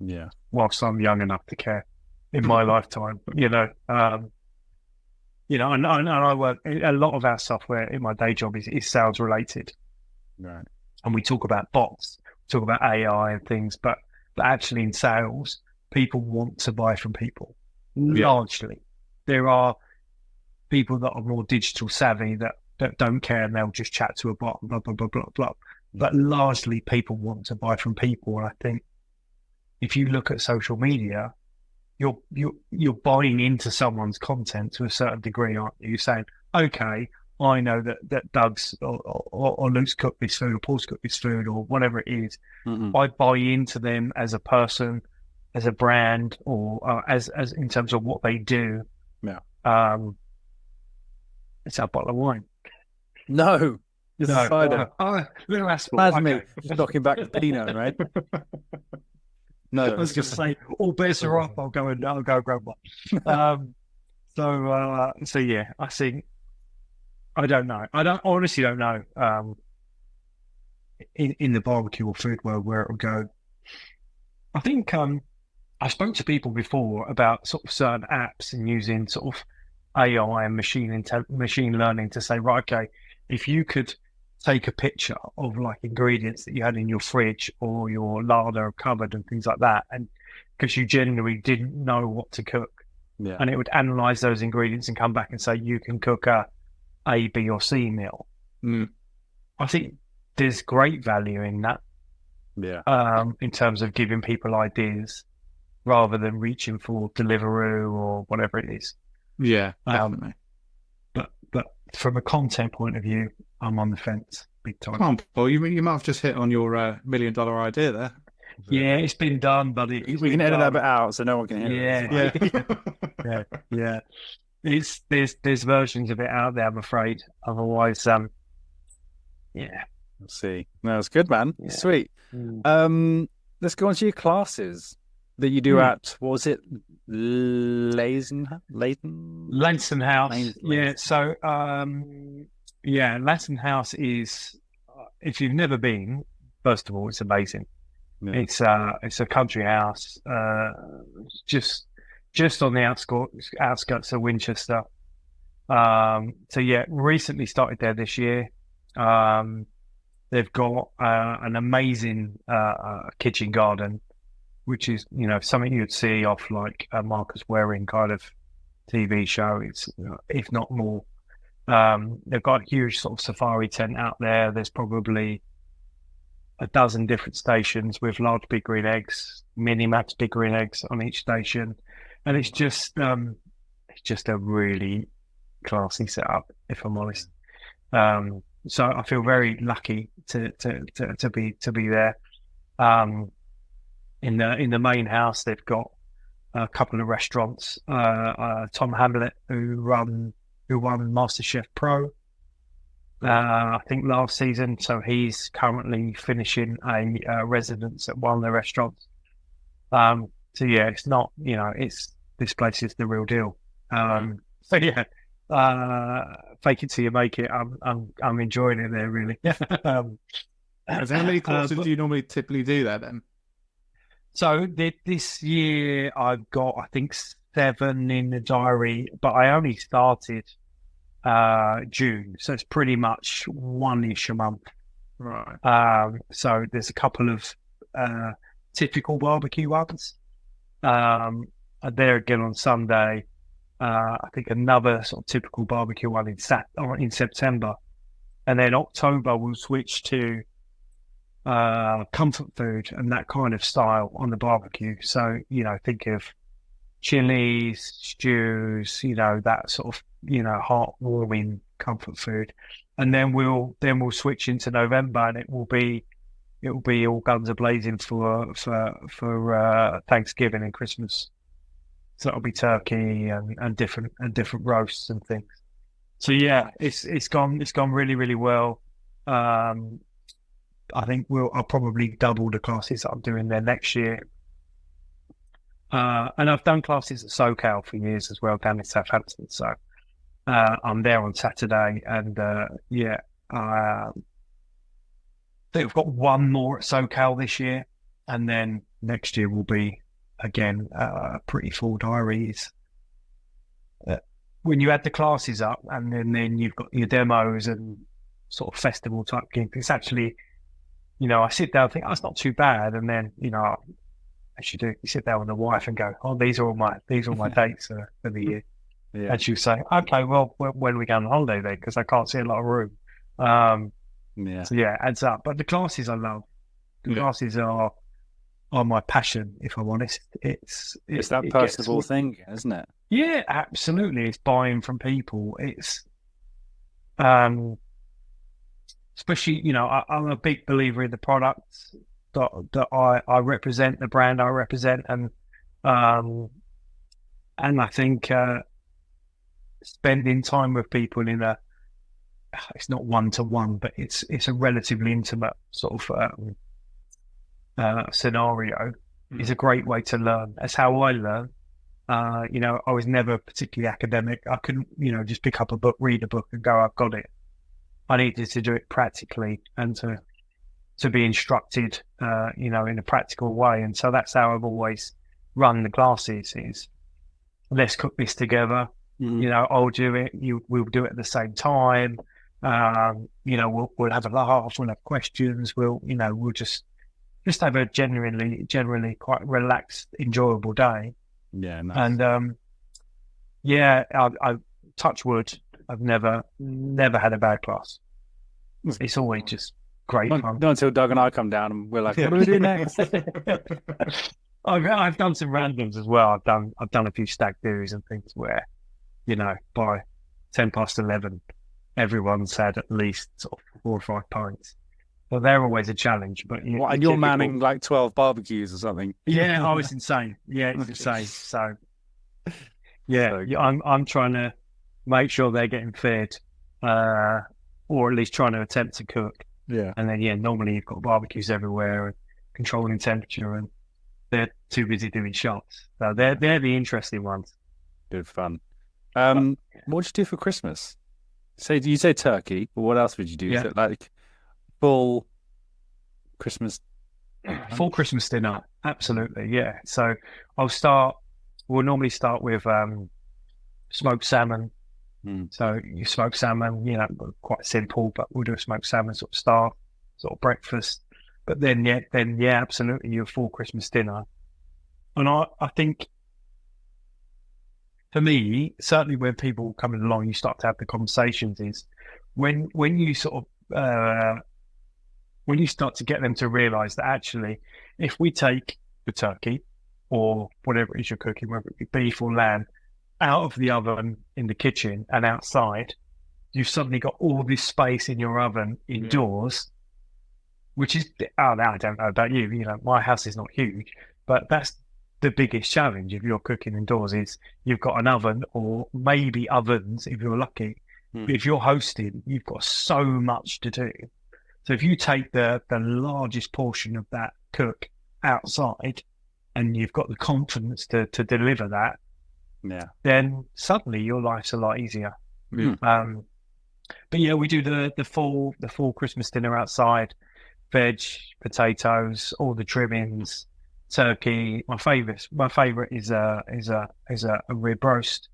Yeah. Whilst I'm young enough to care in my lifetime, and I work a lot of our software in my day job is sales related, Right. and we talk about bots, talk about AI and things, but actually in sales, people want to buy from people. Largely, there are people that are more digital savvy that don't care and they'll just chat to a bot, blah blah blah blah blah. But largely, people want to buy from people, and I think if you look at social media, you're buying into someone's content to a certain degree, aren't you? You're saying, okay, I know that Doug's or Luke's cooked this food, or Paul's cooked this food, or whatever it is. I buy into them as a person, as a brand, or as in terms of what they do. Yeah. It's a bottle of wine. No. It's a cider. Little asphalt. That's Okay. me. Just knocking back the Pinot, right? No, I was going to say, all bets are off. I'll go grab one. So yeah, I think. I don't know. I honestly don't know. In the barbecue or food world, where it will go. I think I spoke to people before about sort of certain apps and using sort of AI and machine learning to say, right, okay, if you could take a picture of like ingredients that you had in your fridge or your larder cupboard and things like that, and because you genuinely didn't know what to cook, and it would analyze those ingredients and come back and say you can cook A, B, or C meal. I think there's great value in that. In terms of giving people ideas rather than reaching for Deliveroo or whatever it is. Yeah, definitely. But from a content point of view, I'm on the fence big time. Come on, Paul, you might have just hit on your $1 million idea there. Yeah, it's been done, buddy. We can edit that bit out so no one can hear it. Yeah. There's versions of it out there, I'm afraid. Otherwise, We'll see. No, it's good, man. Yeah. Sweet. Let's go on to your classes that you do at, what was it? Leighton House. Yeah. So, Leighton House is, if you've never been, first of all, it's amazing. Yeah. It's a country house, just on the outskirts of Winchester. Recently started there this year. They've got an amazing kitchen garden, which is, something you'd see off like a Marcus Waring kind of TV show. It's, if not more. They've got a huge sort of safari tent out there. There's probably a dozen different stations with large big green eggs, mini max big green eggs on each station, and it's just a really classy setup, if I'm honest. So I feel very lucky to be there. In the main house, they've got a couple of restaurants. Tom Hamlet, who won MasterChef Pro, I think last season. So he's currently finishing a residence at one of the restaurants. It's not, this place is the real deal. Fake it till you make it. I'm enjoying it there, really. How many courses do you normally typically do there then? So this year I've got, I think, 7 in the diary, but I only started June, so it's pretty much 1-ish a month. Right. So there's a couple of typical barbecue ones. There again on Sunday. I think another sort of typical barbecue one in September, and then October we'll switch to comfort food and that kind of style on the barbecue. So think of chilies, stews, that sort of heartwarming comfort food, and then we'll switch into November, and it will be all guns a blazing for Thanksgiving and Christmas. So it'll be turkey and different roasts and things. So it's gone really, really well. I think I'll probably double the classes that I'm doing there next year. And I've done classes at SoCal for years as well, down in Southampton. So I'm there on Saturday, and I think we've got one more at SoCal this year, and then next year will be again pretty full diaries. When you add the classes up, and then you've got your demos and sort of festival type gigs, it's actually, I sit down and think, it's not too bad, and then as you do, you sit down with the wife and go, these are all my dates for the year. Yeah. And she'll say, okay, well, when are we going on holiday then? Because I can't see a lot of room. So it adds up. But the classes I love. The classes are my passion, if I'm honest. It's that personable thing, isn't it? Yeah, absolutely. It's buying from people. It's especially, I'm a big believer in the products that I represent, the brand I represent, and I think spending time with people it's not one-to-one, but it's a relatively intimate sort of scenario is a great way to learn. That's how I learn. I was never particularly academic. I couldn't, just pick up a book, read a book and go, I've got it. I needed to do it practically and to be instructed, in a practical way. And so that's how I've always run the classes is, let's cook this together. I'll do it. We'll do it at the same time. We'll have a laugh, we'll have questions, we'll just have a generally quite relaxed, enjoyable day. Yeah, nice. And I touch wood. I've never had a bad class. It's always just great fun. Not until Doug and I come down and we're like, what do we do next? I've done some randoms as well. I've done a few stag do's and things where, by 11:10, everyone's had at least sort of 4 or 5 pints. Well, they're always a challenge. But and you're manning like 12 barbecues or something. Yeah, it's insane. Yeah, it's insane. So, I'm trying to make sure they're getting fed, or at least trying to attempt to cook. Yeah. And then, normally you've got barbecues everywhere and controlling temperature, and they're too busy doing shots. So they're the interesting ones. Good fun. What did you do for Christmas? You say turkey, but what else would you do? Yeah. Is it like full Christmas? Full Christmas dinner, absolutely, yeah. So we'll normally start with smoked salmon. So you smoke salmon, quite simple, but we'll do a smoked salmon sort of start, sort of breakfast. But then absolutely, your full Christmas dinner. And I think, for me, certainly when people coming along, you start to have the conversations. Is when you sort of when you start to get them to realise that actually, if we take the turkey or whatever it is you're cooking, whether it be beef or lamb, out of the oven in the kitchen and outside, you've suddenly got all this space in your oven indoors, which is, I don't know about you, my house is not huge, but that's the biggest challenge if you're cooking indoors, is you've got an oven, or maybe ovens if you're lucky. But if you're hosting, you've got so much to do. So if you take the largest portion of that cook outside and you've got the confidence to deliver that, then suddenly your life's a lot easier. But we do the full Christmas dinner outside, veg, potatoes, all the trimmings, turkey. My favorite is a rib roast,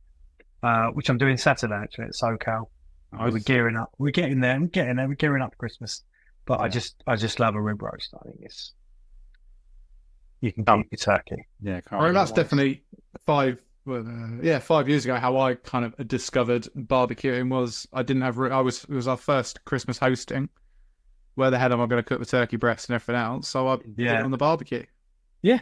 which I'm doing Saturday actually at SoCal. We're gearing up. We're getting there. We're gearing up for Christmas. But I just love a rib roast. I think you can keep your turkey. Yeah, that's definitely 5 years ago. How I kind of discovered barbecuing was it was our first Christmas hosting. Where the hell am I going to cook the turkey breast and everything else? So I put it on the barbecue. Yeah.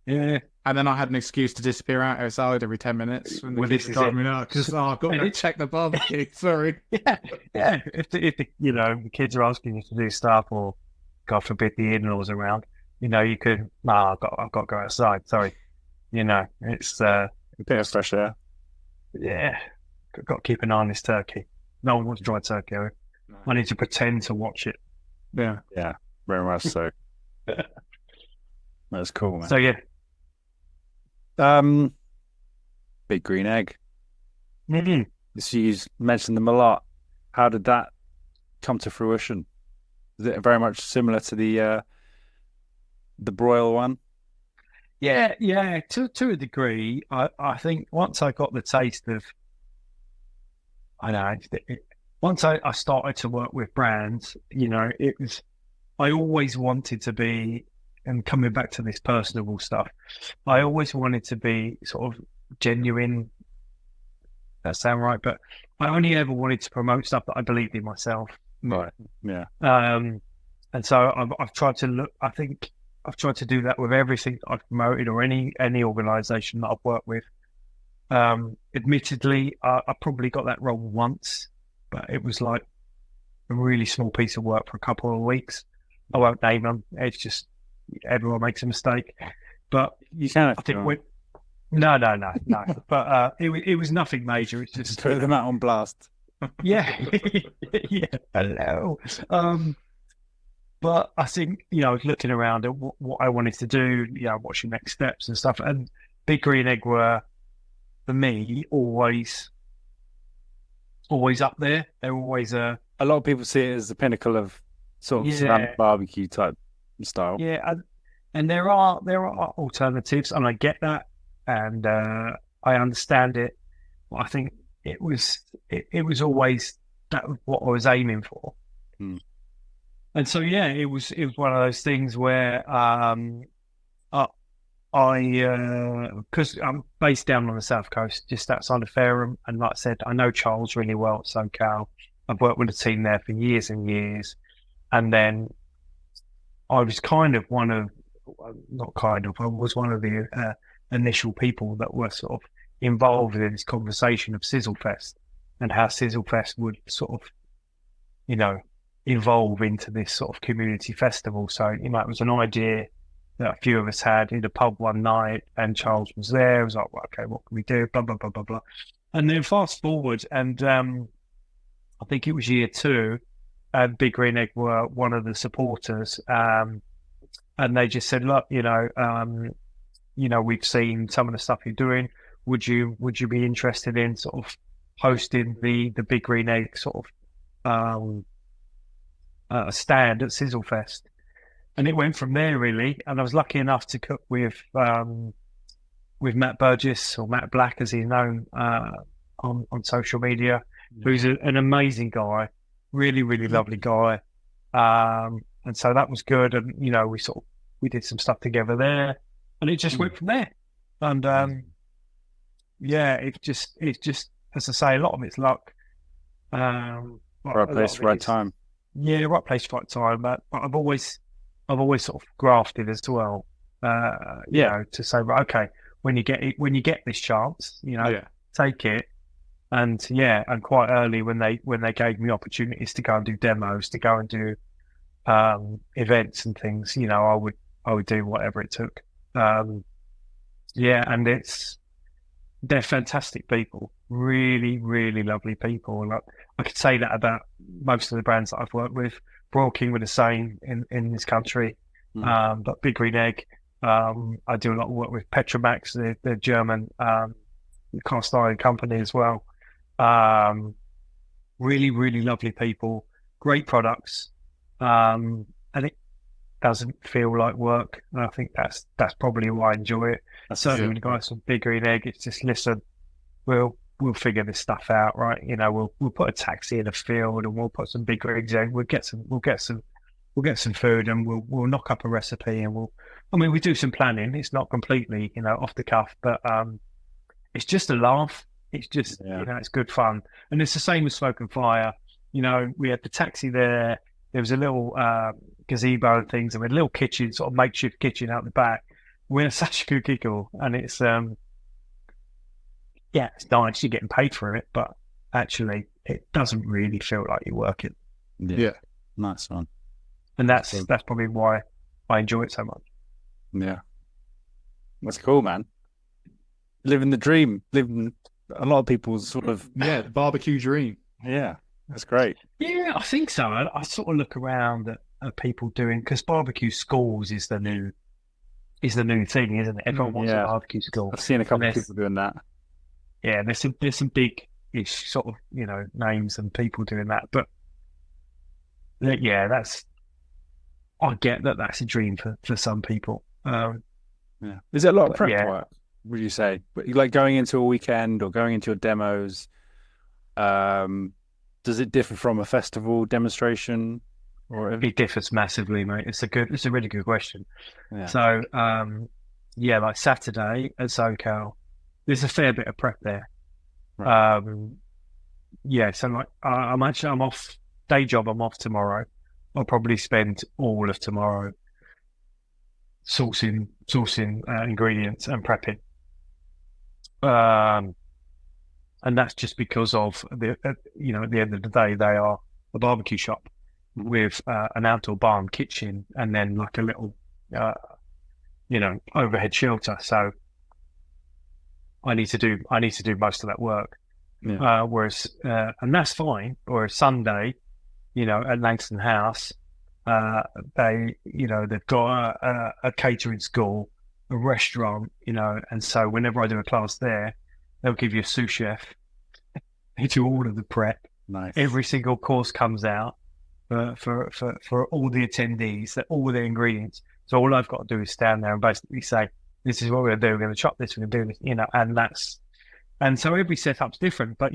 And then I had an excuse to disappear out outside every 10 minutes. Well, this is me out because I've got to check the barbecue. Sorry. Yeah. If the kids are asking you to do stuff, or God forbid the in-laws around, you could. I've got to go outside. Sorry. It's a bit of fresh air. Yeah. Got to keep an eye on this turkey. No one wants dry turkey. I need to pretend to watch it. Yeah, very much so. That's cool, man. So big green egg. Mm-hmm. So you mentioned them a lot. How did that come to fruition? Is it very much similar to the broil one? Yeah. To a degree, I think once I got the taste of, once I started to work with brands, I always wanted to be, and coming back to this personable stuff, I always wanted to be sort of genuine. That sound right? But I only ever wanted to promote stuff that I believed in myself. Right. Yeah. And so I've tried to look. I think I've tried to do that with everything that I've promoted, or any organisation that I've worked with. Admittedly, I probably got that wrong once, but it was like a really small piece of work for a couple of weeks. I won't name them. It's just everyone makes a mistake. But you can. I think no. But it was nothing major. It's just put them out on blast. Yeah. Hello. But I think looking around at what I wanted to do, what's your next steps and stuff. And Big Green Egg were, for me, always up there. They're always a lot of people see it as the pinnacle of sort of ceramic barbecue type style. Yeah, and there are alternatives, and I get that, and I understand it. But I think it was always that was what I was aiming for. Hmm. And so, yeah, it was one of those things where because I'm based down on the south coast, just outside of Fareham, and like I said, I know Charles really well at SoCal. I've worked with the team there for years and years, and then I was I was one of the initial people that were sort of involved in this conversation of Sizzlefest and how Sizzlefest would sort of, evolve into this sort of community festival. So, it was an idea that a few of us had in a pub one night, and Charles was there. It was like, well, okay, what can we do? Blah, blah, blah, blah, blah. And then fast forward, and I think it was year 2, and Big Green Egg were one of the supporters. And they just said, look, we've seen some of the stuff you're doing. Would you be interested in sort of hosting the Big Green Egg sort of stand at Sizzlefest? And it went from there, really. And I was lucky enough to cook with Matt Burgess, or Matt Black, as he's known on social media, who's an amazing guy, really, really lovely guy. And so that was good. And, we did some stuff together there, and it just went from there. And it's just, as I say, a lot of it's luck. Right place, right time. Yeah, right place, right time. But I've always sort of grafted as well. To say, right, okay, when you get this chance, take it. And and quite early when they gave me opportunities to go and do demos, to go and do events and things, I would do whatever it took. And they're fantastic people, really, really lovely people. And I could say that about most of the brands that I've worked with. Royal King were the same in this country, but Big Green Egg, I do a lot of work with Petromax, the German cast iron company as well. Really, really lovely people, great products, and it doesn't feel like work. And I think that's probably why I enjoy it. Certainly, when the guys from Big Green Egg, it's just, listen, we'll figure this stuff out, right? We'll put a taxi in a field, and we'll put some big rigs in. We'll get some food, and we'll knock up a recipe, and we do some planning. It's not completely, off the cuff, but it's just a laugh. It's just, it's good fun. And it's the same with Smoke and Fire. We had the taxi there. There was a little gazebo and things, and we had a little kitchen, sort of makeshift kitchen out the back. We had such a good giggle, and it's it's nice, you're getting paid for it, but actually it doesn't really feel like you're working. Yeah. Nice one. And that's probably why I enjoy it so much. Yeah. That's cool, man. Living the dream, living a lot of people's sort of the barbecue dream. Yeah, that's great. Yeah, I think so. I sort of look around at people doing, because barbecue schools is the new thing, isn't it? Everyone wants a barbecue school. I've seen a couple of people doing that. Yeah, there's some big-ish sort of, names and people doing that. But I get that's a dream for some people. Is it a lot of prep work, would you say? Like going into a weekend or going into your demos, does it differ from a festival demonstration? Or it differs massively, mate. It's a really good question. Yeah. So, like Saturday at SoCal, there's a fair bit of prep there. Right. So like I'm off day job. I'm off tomorrow. I'll probably spend all of tomorrow sourcing ingredients and prepping. And that's just because of at the end of the day, they are a barbecue shop with an outdoor bar and kitchen, and then like a little, overhead shelter. So I need to do most of that work. Yeah. Whereas, and that's fine. Or Sunday, at Langston House, they've got a catering school, a restaurant, and so whenever I do a class there, they'll give you a sous chef. They do all of the prep. Nice. Every single course comes out for all the attendees, that all the ingredients. So all I've got to do is stand there and basically say, this is what we're going to do. We're going to chop this, we're going to do this, and so every setup's different. But,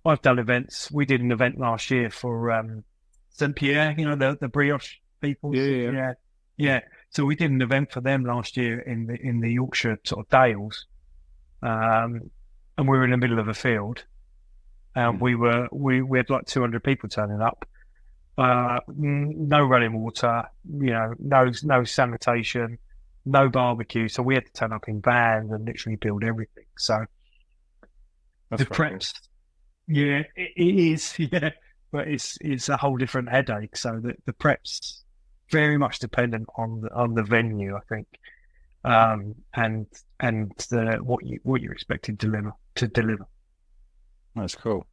I've done events. We did an event last year for St. Pierre, the brioche people. Yeah. So we did an event for them last year in the Yorkshire sort of Dales, and we were in the middle of a field, and we had like 200 people turning up. No running water, no sanitation, no barbecue. So we had to turn up in vans and literally build everything. So That's the preps, yeah, it is, yeah, but it's a whole different headache. So the preps very much dependent on the venue, I think, and what you're expected to deliver. That's cool.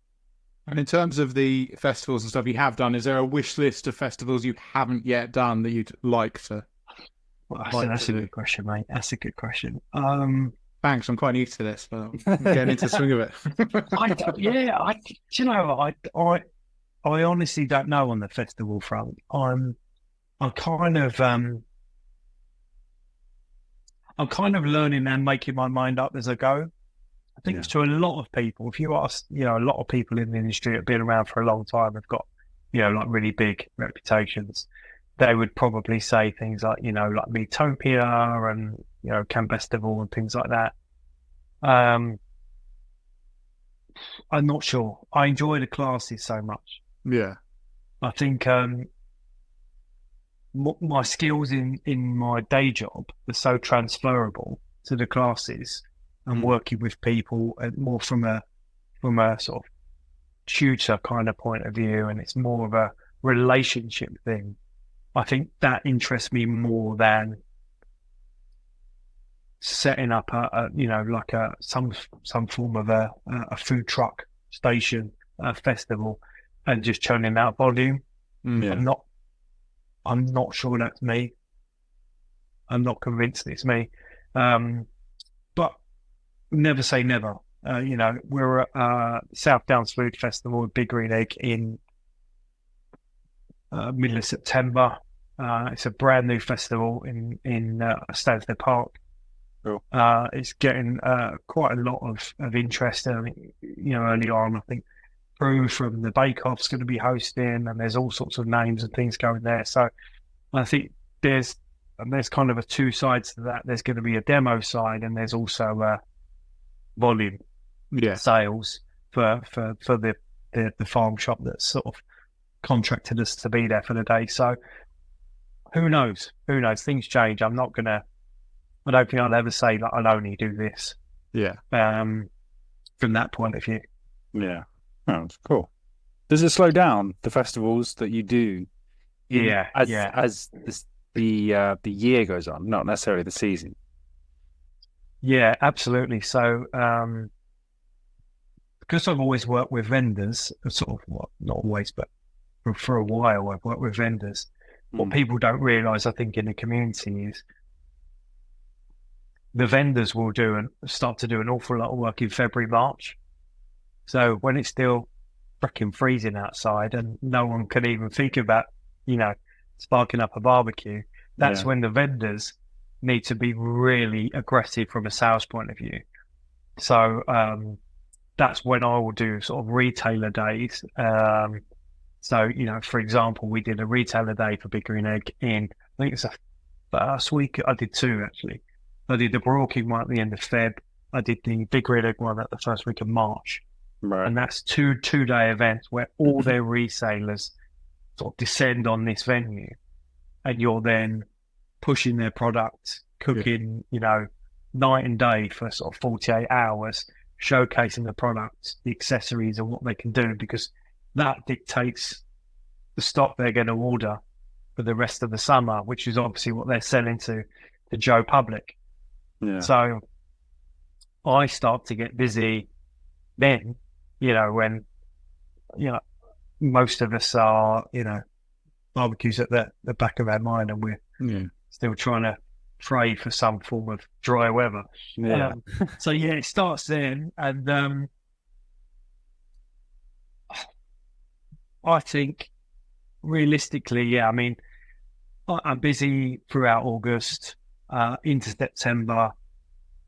And in terms of the festivals and stuff you have done, is there a wish list of festivals you haven't yet done that you'd like to? Well, that's a good question, mate. That's a good question. Thanks, I'm quite new to this, but I'm getting into the swing of it. I honestly don't know on the festival front. I'm kind of learning and making my mind up as I go. I think it's to a lot of people. If you ask, a lot of people in the industry that have been around for a long time, have got, like really big reputations. They would probably say things like, like Metopia and, Camp Festival and things like that. I'm not sure. I enjoy the classes so much. Yeah. I think my skills in my day job are so transferable to the classes and working with people more from a sort of tutor kind of point of view, and it's more of a relationship thing. I think that interests me more than setting up some form of a food truck station, festival, and just churning out volume. I'm not sure that's me. I'm not convinced it's me. But never say never. We're at South Downs Food Festival with Big Green Egg in middle of September. It's a brand new festival in Stansted Park. Cool. It's getting quite a lot of interest. Early on, I think Prue from the Bake Off's going to be hosting, and there's all sorts of names and things going there. So I think there's kind of two sides to that. There's going to be a demo side, and there's also volume sales for the farm shop that's sort of contracted us to be there for the day. So who knows? Things change. I don't think I'll ever say that I'll only do this. Yeah. From that point of view. Yeah. Oh, that's cool. Does it slow down the festivals that you do? As the year goes on, not necessarily the season. Yeah, absolutely. So, because I've always worked with vendors, not always, but for a while, I've worked with vendors. What people don't realise, I think, in the community is the vendors will start to do an awful lot of work in February, March. So when it's still freaking freezing outside and no one can even think about, sparking up a barbecue, that's when the vendors need to be really aggressive from a sales point of view. So that's when I will do sort of retailer days. So, for example, we did a retailer day for Big Green Egg I think it's the first week. I did two, actually. I did the Broking one at the end of Feb. I did the Big Green Egg one at the first week of March. Right. And that's two-day events where all their resellers sort of descend on this venue, and you're then pushing their products, cooking, night and day for sort of 48 hours, showcasing the products, the accessories, and what they can do, because that dictates the stock they're going to order for the rest of the summer, which is obviously what they're selling to the Joe public. Yeah. So I start to get busy then, when, most of us are, barbecues at the back of our mind, and we're still trying to pray for some form of dry weather. Yeah. So it starts then, and I think realistically, I'm busy throughout August, into September,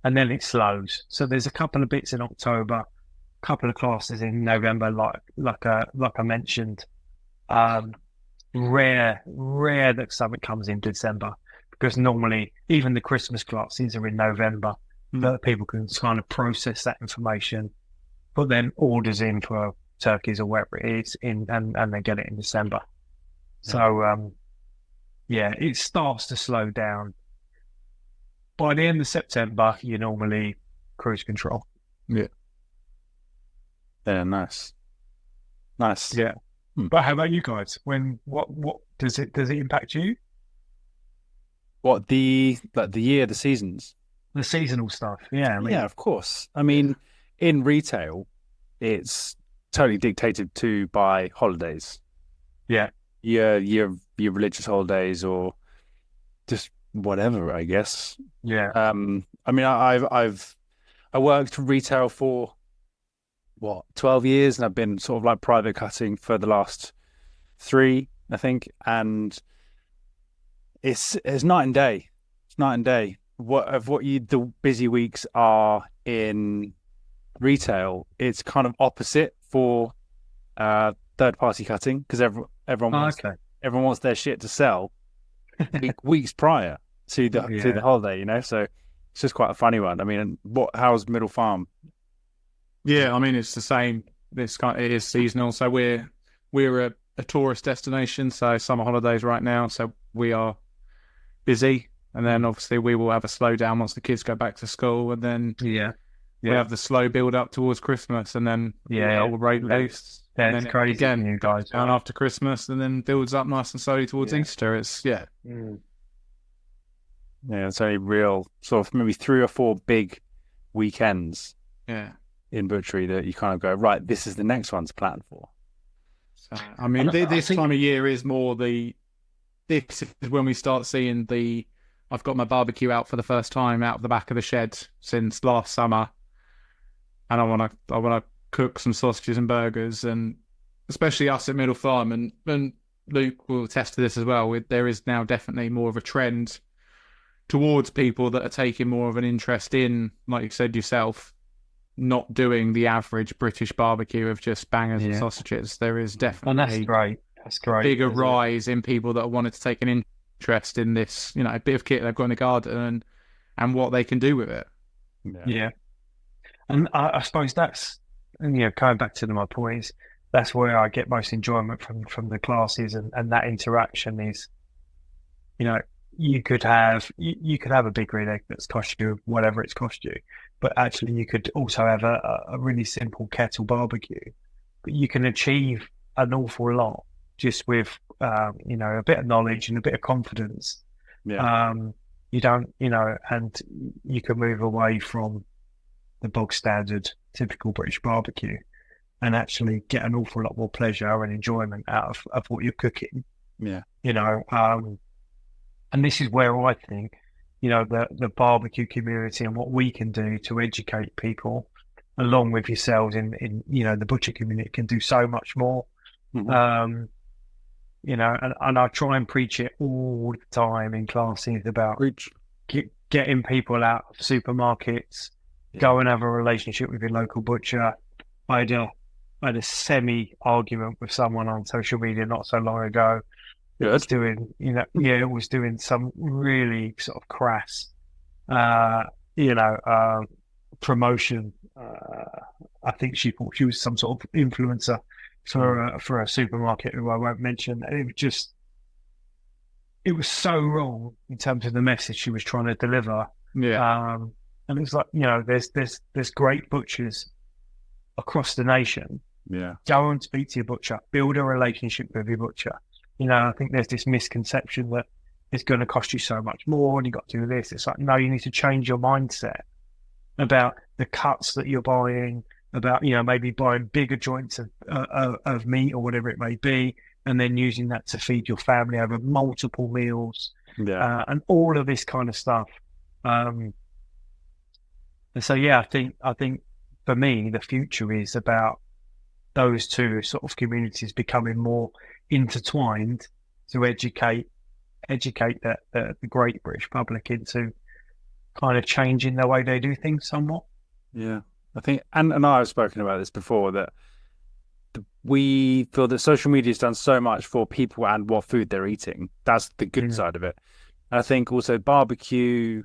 and then it slows. So there's a couple of bits in October, couple of classes in November, like I mentioned. Rare that something comes in December, because normally even the Christmas classes are in November, that people can kind of process that information, put then orders in for turkeys or whatever it is and they get it in December. So it starts to slow down. By the end of September, you normally cruise control. Yeah. Yeah, nice. Yeah. But how about you guys? What does it impact you? What, the year, the seasons? The seasonal stuff. Yeah. I mean, Yeah, of course. I mean, in retail, it's totally dictated to by holidays. Yeah. Your religious holidays or just whatever, I guess. Yeah. I mean, I worked retail for 12 years, and I've been sort of like private cutting for the last 3, I think, and it's night and day. It's night and day. The busy weeks are in retail, it's kind of opposite for third party cutting, because everyone wants their shit to sell weeks prior to the holiday, so it's just quite a funny one. I mean, how's Middle Farm? Yeah, I mean, it's the same. It is seasonal, so we're a tourist destination, so summer holidays right now, so we are busy, and then obviously we will have a slowdown once the kids go back to school, and then we have the slow build up towards Christmas, and then we'll break loose. That's crazy again, you guys. Down after Christmas, and then builds up nice and slowly towards Easter. It's it's only real sort of maybe 3 or 4 big weekends. Yeah. In butchery that you kind of go, right, this is the next one to plan for. So, I mean, this time of year is more this is when we start seeing I've got my barbecue out for the first time out of the back of the shed since last summer, and I want to cook some sausages and burgers, and especially us at Middle Farm, and Luke will attest to this as well. There is now definitely more of a trend towards people that are taking more of an interest in, like you said yourself, not doing the average British barbecue of just bangers and sausages. There is definitely that's great. Bigger rise in people that wanted to take an interest in this, a bit of kit they've got in the garden and what they can do with it. Yeah. And I suppose that's, going back to my points, that's where I get most enjoyment from the classes and that interaction is, you could have a big red egg that's cost you whatever it's cost you, but actually you could also have a really simple kettle barbecue, but you can achieve an awful lot just with a bit of knowledge and a bit of confidence. You don't, and you can move away from the bog standard typical British barbecue and actually get an awful lot more pleasure and enjoyment out of what you're cooking. And this is where I think, the barbecue community and what we can do to educate people, along with yourselves in the butcher community, can do so much more. And I try and preach it all the time in classes about getting people out of supermarkets, go and have a relationship with your local butcher. I had a semi-argument with someone on social media not so long ago. It was doing some really sort of crass, promotion. I think she thought she was some sort of influencer for a supermarket who I won't mention. And it was so wrong in terms of the message she was trying to deliver. Yeah. And it's like, there's great butchers across the nation. Yeah. Go and speak to your butcher, build a relationship with your butcher. I think there's this misconception that it's going to cost you so much more and you've got to do this. It's like, no, you need to change your mindset about the cuts that you're buying, about, maybe buying bigger joints of meat or whatever it may be, and then using that to feed your family over multiple meals, and all of this kind of stuff. And so, I think for me, the future is about those two sort of communities becoming more intertwined to educate the great British public into kind of changing the way they do things somewhat. Yeah. I think, and I have spoken about this before, that we feel that social media has done so much for people and what food they're eating. That's the good side of it. And I think also barbecue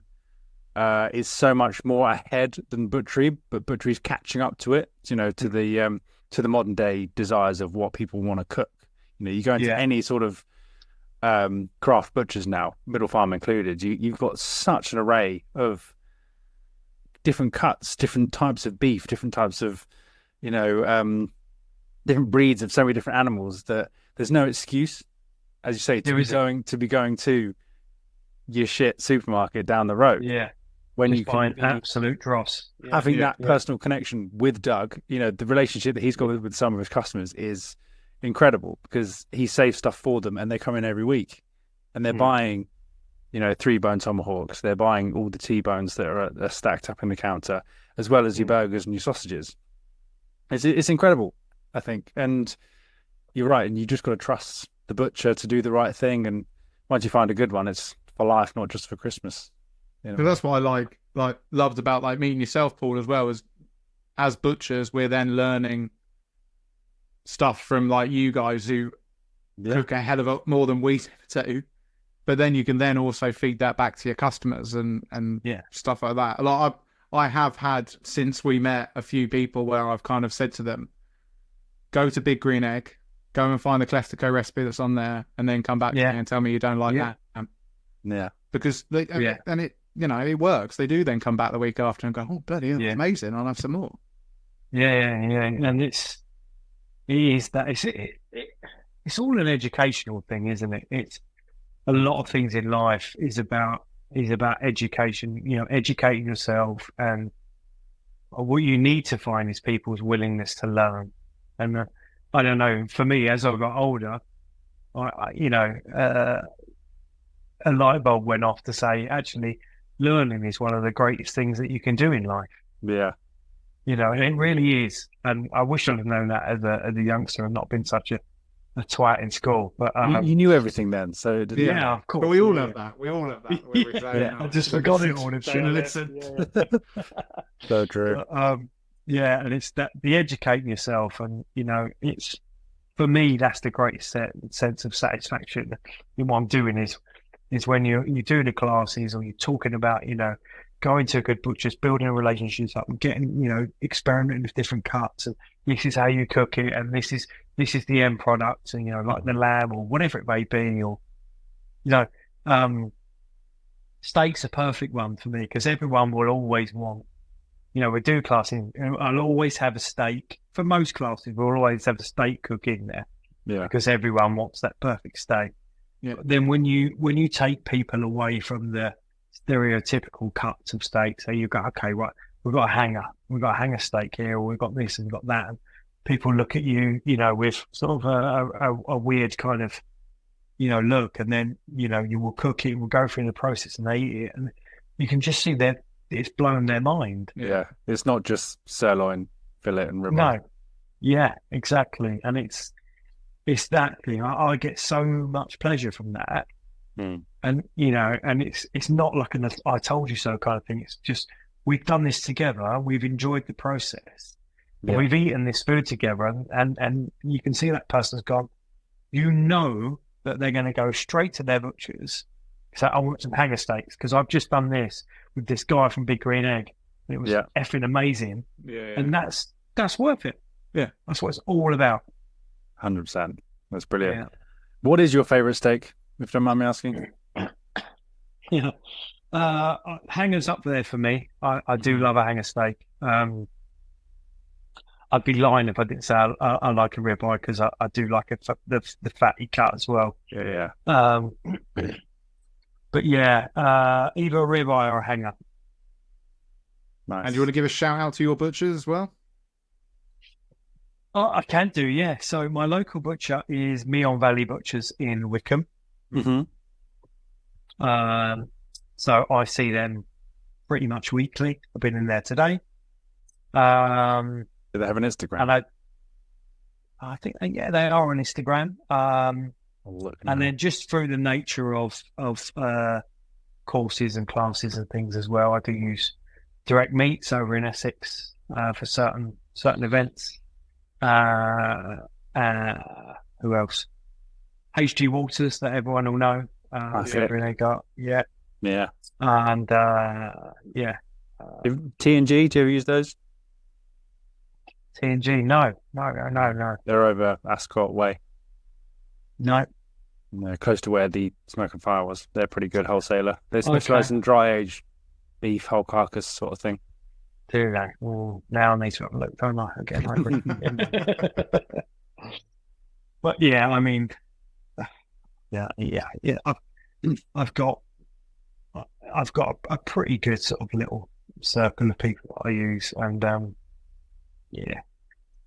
is so much more ahead than butchery, but butchery's catching up to it, to the modern day desires of what people want to cook. You go into any sort of craft butchers now, middle farm included, you've got such an array of different cuts, different types of beef, different types of, different breeds of so many different animals that there's no excuse, as you say, to be going to your shit supermarket down the road. Yeah. When just you can find absolute dross. Having that personal connection with Doug, the relationship that he's got with some of his customers is incredible, because he saves stuff for them and they come in every week and they're buying, 3-bone tomahawks. They're buying all the T-bones that are stacked up in the counter, as well as your burgers and your sausages. It's incredible, I think. And you're right. And you just got to trust the butcher to do the right thing. And once you find a good one, it's for life, not just for Christmas. So that's what I loved about meeting yourself, Paul, as well. As butchers, we're then learning stuff from you guys who cook a hell of more than we do. But then you can then also feed that back to your customers and stuff like that. I have had, since we met, a few people where I've kind of said to them, go to Big Green Egg, go and find the Cleftico recipe that's on there, and then come back to me and tell me you don't like that. Yeah. Because and it, it works. They do then come back the week after and go, oh, bloody hell, amazing, I'll have some more. Yeah. And it's all an educational thing, isn't it? It's a lot of things in life is about education, educating yourself, and what you need to find is people's willingness to learn. And I don't know, for me, as I got older, a light bulb went off to say, actually, learning is one of the greatest things that you can do in life. Yeah. And it really is. And I wish I'd have known that as a youngster and not been such a twat in school. But you knew everything then, so of course. But we all have that. We all have that. I just forgot it all. Should have listened. So true. And it's that the educating yourself, and it's, for me, that's the greatest sense of satisfaction in what I'm doing is when you do the classes, or you're talking about going to a good butcher's, building relationships up, and getting experimenting with different cuts, and this is how you cook it, and this is the end product, and like the lamb or whatever it may be, or steak's a perfect one for me, because everyone will always want, we do classes, I'll always have a steak. For most classes, we'll always have a steak cook in there, because everyone wants that perfect steak. But then when you take people away from the stereotypical cuts of steak, so you go, okay, right, we've got a hanger steak here, or we've got this and we've got that, and people look at you, with sort of a weird kind of, look, and then, you will cook it, we'll go through the process and they eat it, and you can just see that it's blown their mind. Yeah, it's not just sirloin, fillet and ribeye. No, yeah, exactly. And it's that thing. I get so much pleasure from that. And, and it's not like an I told you so kind of thing. It's just, we've done this together. We've enjoyed the process. Yeah. We've eaten this food together, and you can see that person's gone, that they're going to go straight to their butchers. So I want some hanger steaks, because I've just done this with this guy from Big Green Egg. And it was effing amazing. Yeah. And that's worth it. Yeah. That's what it's all about. 100%. That's brilliant. Yeah. What is your favourite steak, if you don't mind me asking? Hangers up there for me. I do love a hanger steak. I'd be lying if I didn't say I like a ribeye, because I do like the fatty cut as well. Yeah. But either a ribeye or a hanger. Nice. And do you want to give a shout out to your butchers as well? Oh, I can do, yeah. So my local butcher is Meon Valley Butchers in Wickham. Mm-hmm. So I see them pretty much weekly. I've been in there today. Do they have an Instagram? And I think they are on Instagram. And then just through the nature of courses and classes and things as well, I do use Direct Meats over in Essex. for certain events. Who else? HG Waters, that everyone will know. Renegade, yeah. Yeah. And TNG, do you ever use those? TNG, no. They're over Ascot Way. No. No, close to where the Smoke and Fire was. They're a pretty good wholesaler. They specialise in dry aged beef, whole carcass sort of thing. Do they? Well, now I need to have a look, don't I? Again, but yeah, I mean, yeah. I've got a pretty good sort of little circle of people that I use, and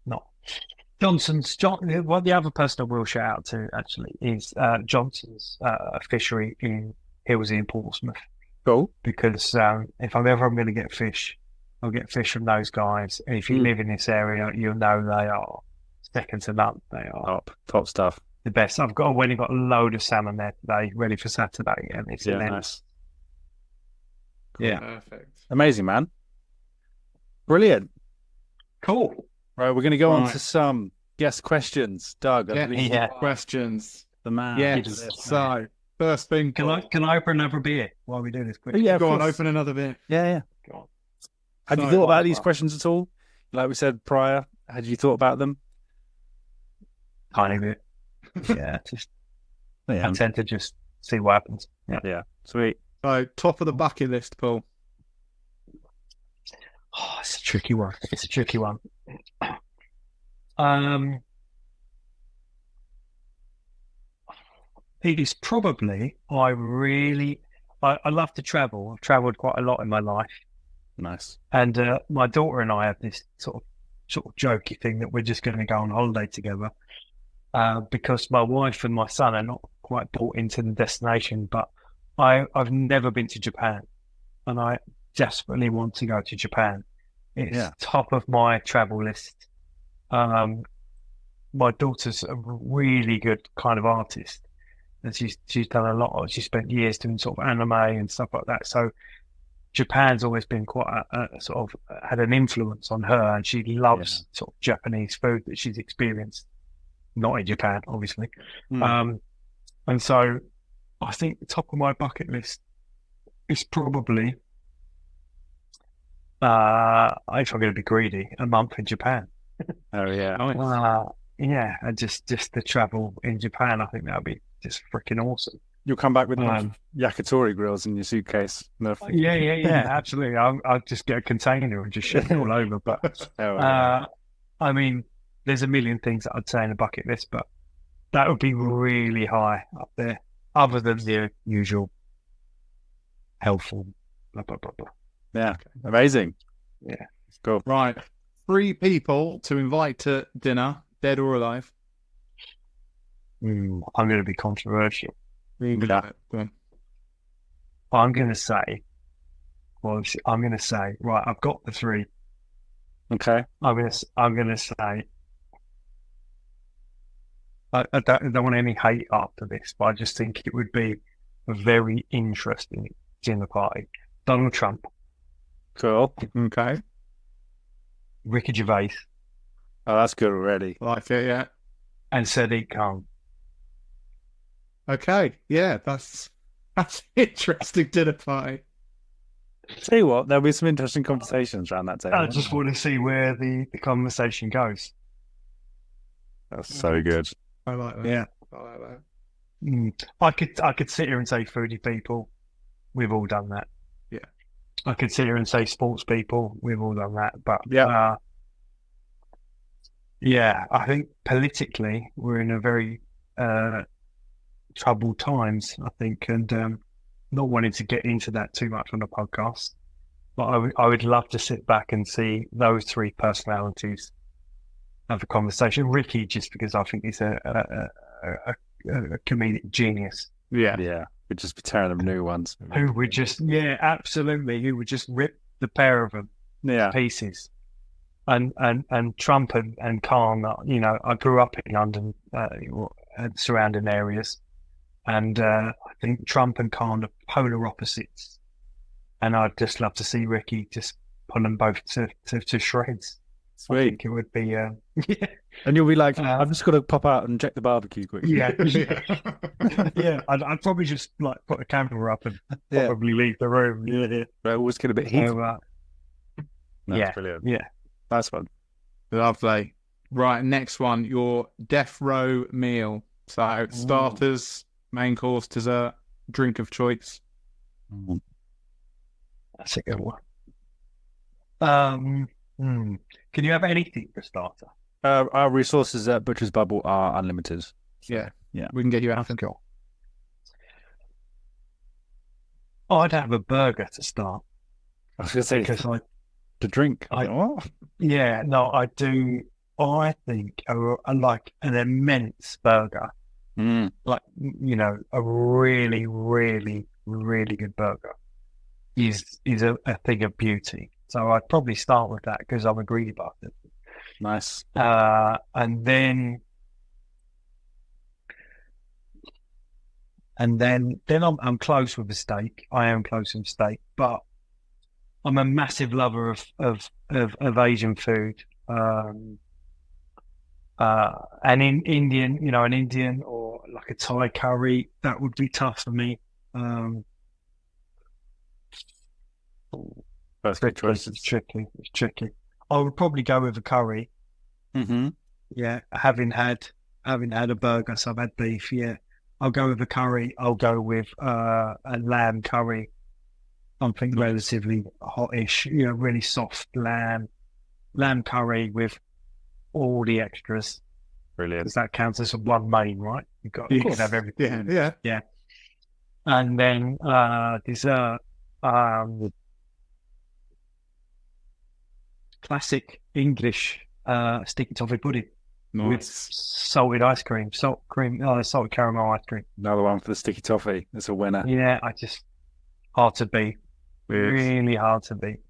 not Johnson's. Well, the other person I will shout out to actually is Johnson's fishery in Hillsey in Portsmouth. Cool. Because if I'm going to get fish, I'll get fish from those guys. And if you live in this area, you'll know they are second to none. They are top stuff. The best. I've got a load of salmon there today, ready for Saturday, and it's immense. Nice. Cool. Yeah, Perfect. Amazing, man. Brilliant. Cool. Right, we're going to go on to some guest questions. Doug, Questions. The man. Yes. So, first thing. Can I open another beer while we do this quick? Yeah, go on, open another beer. Yeah. Go on. Have you thought about these questions at all? Like we said prior, had you thought about them? Tiny bit. Yeah, I tend to just see what happens. Yeah. Sweet. So, top of the bucket list, Paul. Oh, it's a tricky one. It is probably, I love to travel. I've travelled quite a lot in my life. Nice. And my daughter and I have this sort of jokey thing that we're just going to go on holiday together. Because my wife and my son are not quite bought into the destination, but I've never been to Japan, and I desperately want to go to Japan. It's top of my travel list. My daughter's a really good kind of artist, and she's done a lot. She spent years doing sort of anime and stuff like that. So Japan's always been quite a sort of had an influence on her, and she loves sort of Japanese food that she's experienced. Not in Japan, obviously. And so I think the top of my bucket list is probably, if I'm going to be greedy, a month in Japan. Oh, yeah. And just the travel in Japan, I think that would be just freaking awesome. You'll come back with yakitori grills in your suitcase. Yeah, absolutely. I'll just get a container and just ship it all over. But I mean, there's a million things that I'd say in a bucket list, but that would be really high up there, other than the usual helpful blah, blah, blah, blah. Yeah, amazing. Yeah. Cool. Right. 3 people to invite to dinner, dead or alive. I'm going to be controversial. Yeah. I'm going to say, right, I've got the 3. Okay. I'm going to say, I don't want any hate after this, but I just think it would be a very interesting dinner party. Donald Trump. Cool. Okay. Ricky Gervais. Oh, that's good already. Like it, yeah. And Sadiq Khan. Okay. Yeah, that's interesting dinner party. Tell you what, there'll be some interesting conversations around that table. I just want to see where the conversation goes. That's so good. I like that. Yeah. I like that. I could sit here and say foodie people. We've all done that. Yeah. I could sit here and say sports people. We've all done that. But I think politically we're in a very troubled times, I think, and not wanting to get into that too much on the podcast. But I would love to sit back and see those 3 personalities have a conversation. Ricky, just because I think he's a comedic genius. Yeah. We'd just be tearing them new ones. Who would just, absolutely. Who would just rip the pair of them to pieces. And Trump and Khan, I grew up in London, and surrounding areas. And I think Trump and Khan are polar opposites. And I'd just love to see Ricky just pull them both to shreds. I Sweet. think it would be, yeah. And you'll be like, I've just got to pop out and check the barbecue quickly. Yeah, yeah. I'd probably just like put the camera up and probably leave the room. Yeah, But always get a bit heat. so, That's brilliant. yeah. That's fun. Lovely. Right, next one, your death row meal. So starters, main course, dessert, drink of choice. That's a good one. Can you have anything for a starter? Our resources at Butcher's Bubble are unlimited. Yeah. Yeah. We can get you That's anything. cool. I'd have a burger to start I was going to say, because to drink. I do. I think I like an immense burger, like, you know, a really, really, really good burger is a thing of beauty. So I'd probably start with that because I'm a greedy bastard. Nice. And then I'm close with the steak. I am close with steak, but I'm a massive lover of Asian food. And in Indian, you know, an Indian or like a Thai curry, that would be tough for me. That's good choices. It's tricky. I would probably go with a curry. Mm-hmm. Yeah, having had a burger, so I've had beef. Yeah, I'll go with a curry. I'll go with a lamb curry, something relatively hottish. You know, really soft lamb curry with all the extras. Brilliant. Because that counts as one main, right? You've got to have everything. Yeah. And then dessert, classic English sticky toffee pudding with Nice. salted ice cream, salted caramel ice cream. Another one for the sticky toffee. It's a winner. Yeah, hard to beat. Really hard to beat.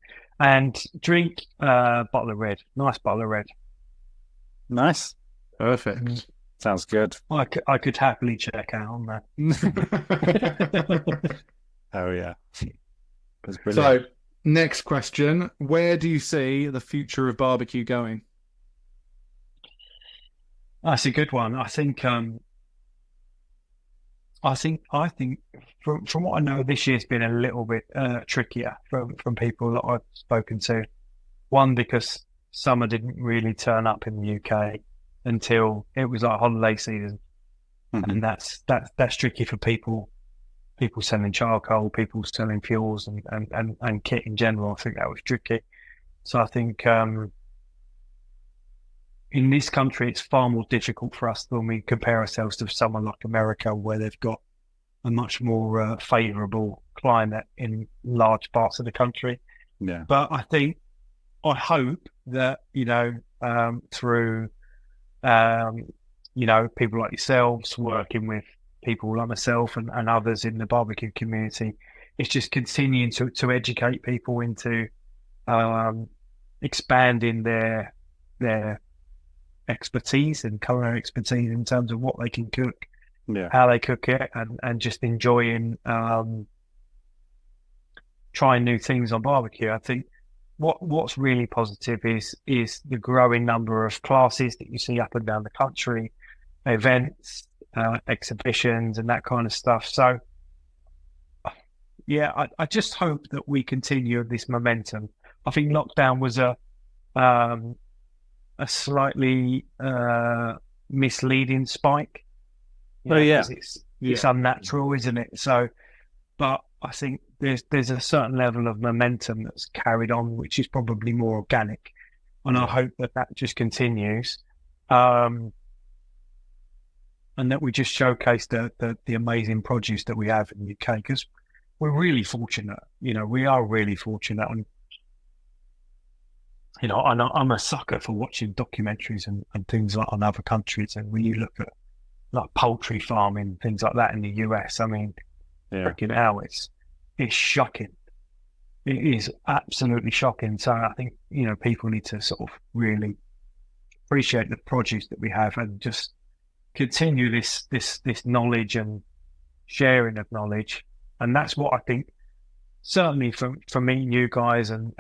And drink bottle of red. Nice bottle of red. Nice. Perfect. Sounds good. I could happily check out on that. Oh, yeah. That's brilliant. So, next question. Where do you see the future of barbecue going? That's a good one. I think from what I know, this year's been a little bit trickier from people that I've spoken to. One, because summer didn't really turn up in the UK until it was like holiday season, and that's tricky for people selling charcoal, people selling fuels and kit in general. I think that was tricky. So I think in this country, it's far more difficult for us when we compare ourselves to someone like America, where they've got a much more favourable climate in large parts of the country. Yeah. But I hope that, you know, through, you know, people like yourselves working with people like myself and others in the barbecue community, it's just continuing to educate people into expanding their expertise and culinary expertise in terms of what they can cook, how they cook it, and just enjoying trying new things on barbecue. I think what's really positive is the growing number of classes that you see up and down the country, events, exhibitions, and that kind of stuff. So yeah, I just hope that we continue this momentum. I think lockdown was a slightly misleading spike. It's unnatural, isn't it? So, but I think there's a certain level of momentum that's carried on, which is probably more organic, and I hope that just continues, and that we just showcase the amazing produce that we have in the UK, because we're really fortunate. You know, we are really fortunate, and you know, I'm a sucker for watching documentaries and things like on other countries. And when you look at like poultry farming, things like that in the US, I mean, freaking hell, it's shocking. It is absolutely shocking. So I think, you know, people need to sort of really appreciate the produce that we have and just continue this knowledge and sharing of knowledge. And that's what I think certainly from meeting you guys and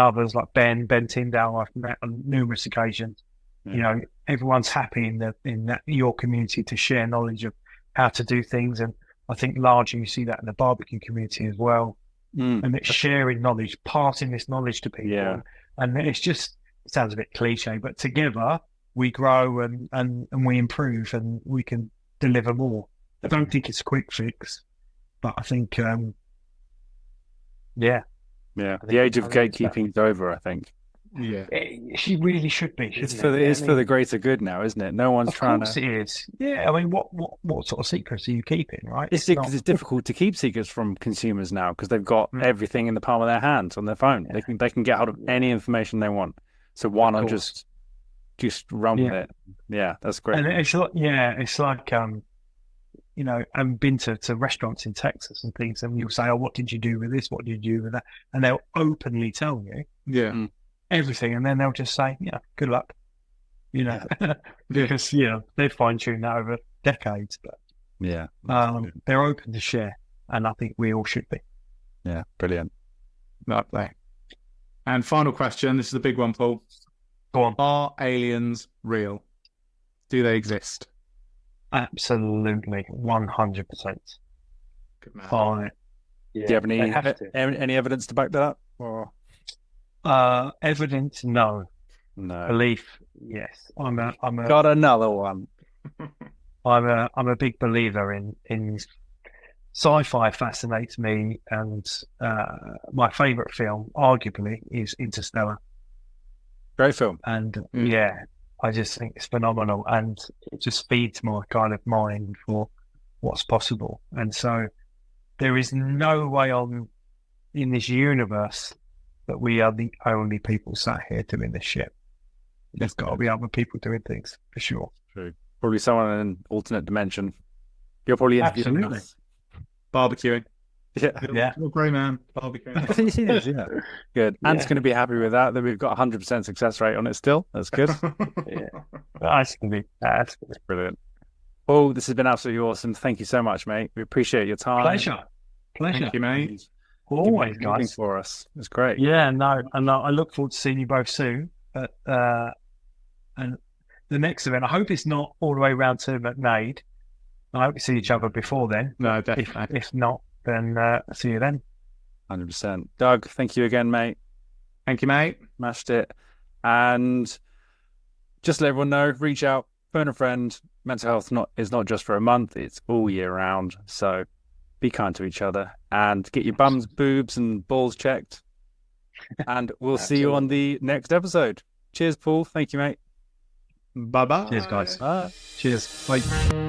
others like Ben Tyndale, I've met on numerous occasions. Yeah. You know, everyone's happy in your community to share knowledge of how to do things, and I think largely you see that in the barbecue community as well. And it's sharing knowledge, passing this knowledge to people. Yeah. And it's just, it sounds a bit cliche, but together we grow and we improve and we can deliver more. I don't think it's a quick fix, but I think, Yeah. I The age of think it's gatekeeping is over, I think. Yeah. she really should be. It's shouldn't for the greater good now, isn't it? No one's Of trying course to. it is. Yeah, I mean, what sort of secrets are you keeping, right? It's because it's difficult to keep secrets from consumers now because they've got everything in the palm of their hands on their phone. Yeah. They can get hold of any information they want. So why not just run with it? Yeah, that's great. And it's like you know, I've been to restaurants in Texas and things, and you'll say, "Oh, what did you do with this? What did you do with that?" And they'll openly tell you Yeah. everything, and then they'll just say, "Yeah, good luck," you know, because they've fine-tuned that over decades, but Yeah. they're open to share, and I think we all should be. Yeah, brilliant. Lovely. And final question. This is the big one, Paul. Go on. Are aliens real? Do they exist? Absolutely, 100%. Good man. Fine. Yeah, Do you have they have to. any evidence to back that up? Or Evidence, no. no? Belief, yes. I'm a Got another one. I'm a big believer in sci-fi. Fascinates me, and my favourite film, arguably, is Interstellar. Great film. And I just think it's phenomenal, and it just feeds my kind of mind for what's possible. And so there is no way in this universe that we are the only people sat here doing this shit. There's got to be other people doing things, for sure. True. Probably someone in an alternate dimension. You're probably interviewing Absolutely. us. Barbecuing. Yeah. You're great, man. Barbecuing. Yeah. Good. Ant's going to be happy with that we've got 100% success rate on it still. That's good. Yeah. That's gonna be Brilliant. Paul, this has been absolutely awesome. Thank you so much, mate. We appreciate your time. pleasure. Thank you, mate. Always, Keep moving guys. for us. It's great. Yeah, no, and I look forward to seeing you both soon. But and the next event, I hope it's not all the way around to McNade. I hope we see each other before then. No, definitely. If not, then see you then. 100%. Doug, thank you again, mate. Thank you, mate. Smashed it. And just to let everyone know, reach out, phone a friend. Mental health is not just for a month, it's all year round. So be kind to each other and get your bums, boobs, and balls checked. And we'll see you on the next episode. Cheers, Paul. Thank you, mate. Bye-bye. Cheers, guys. Bye. Cheers. Bye.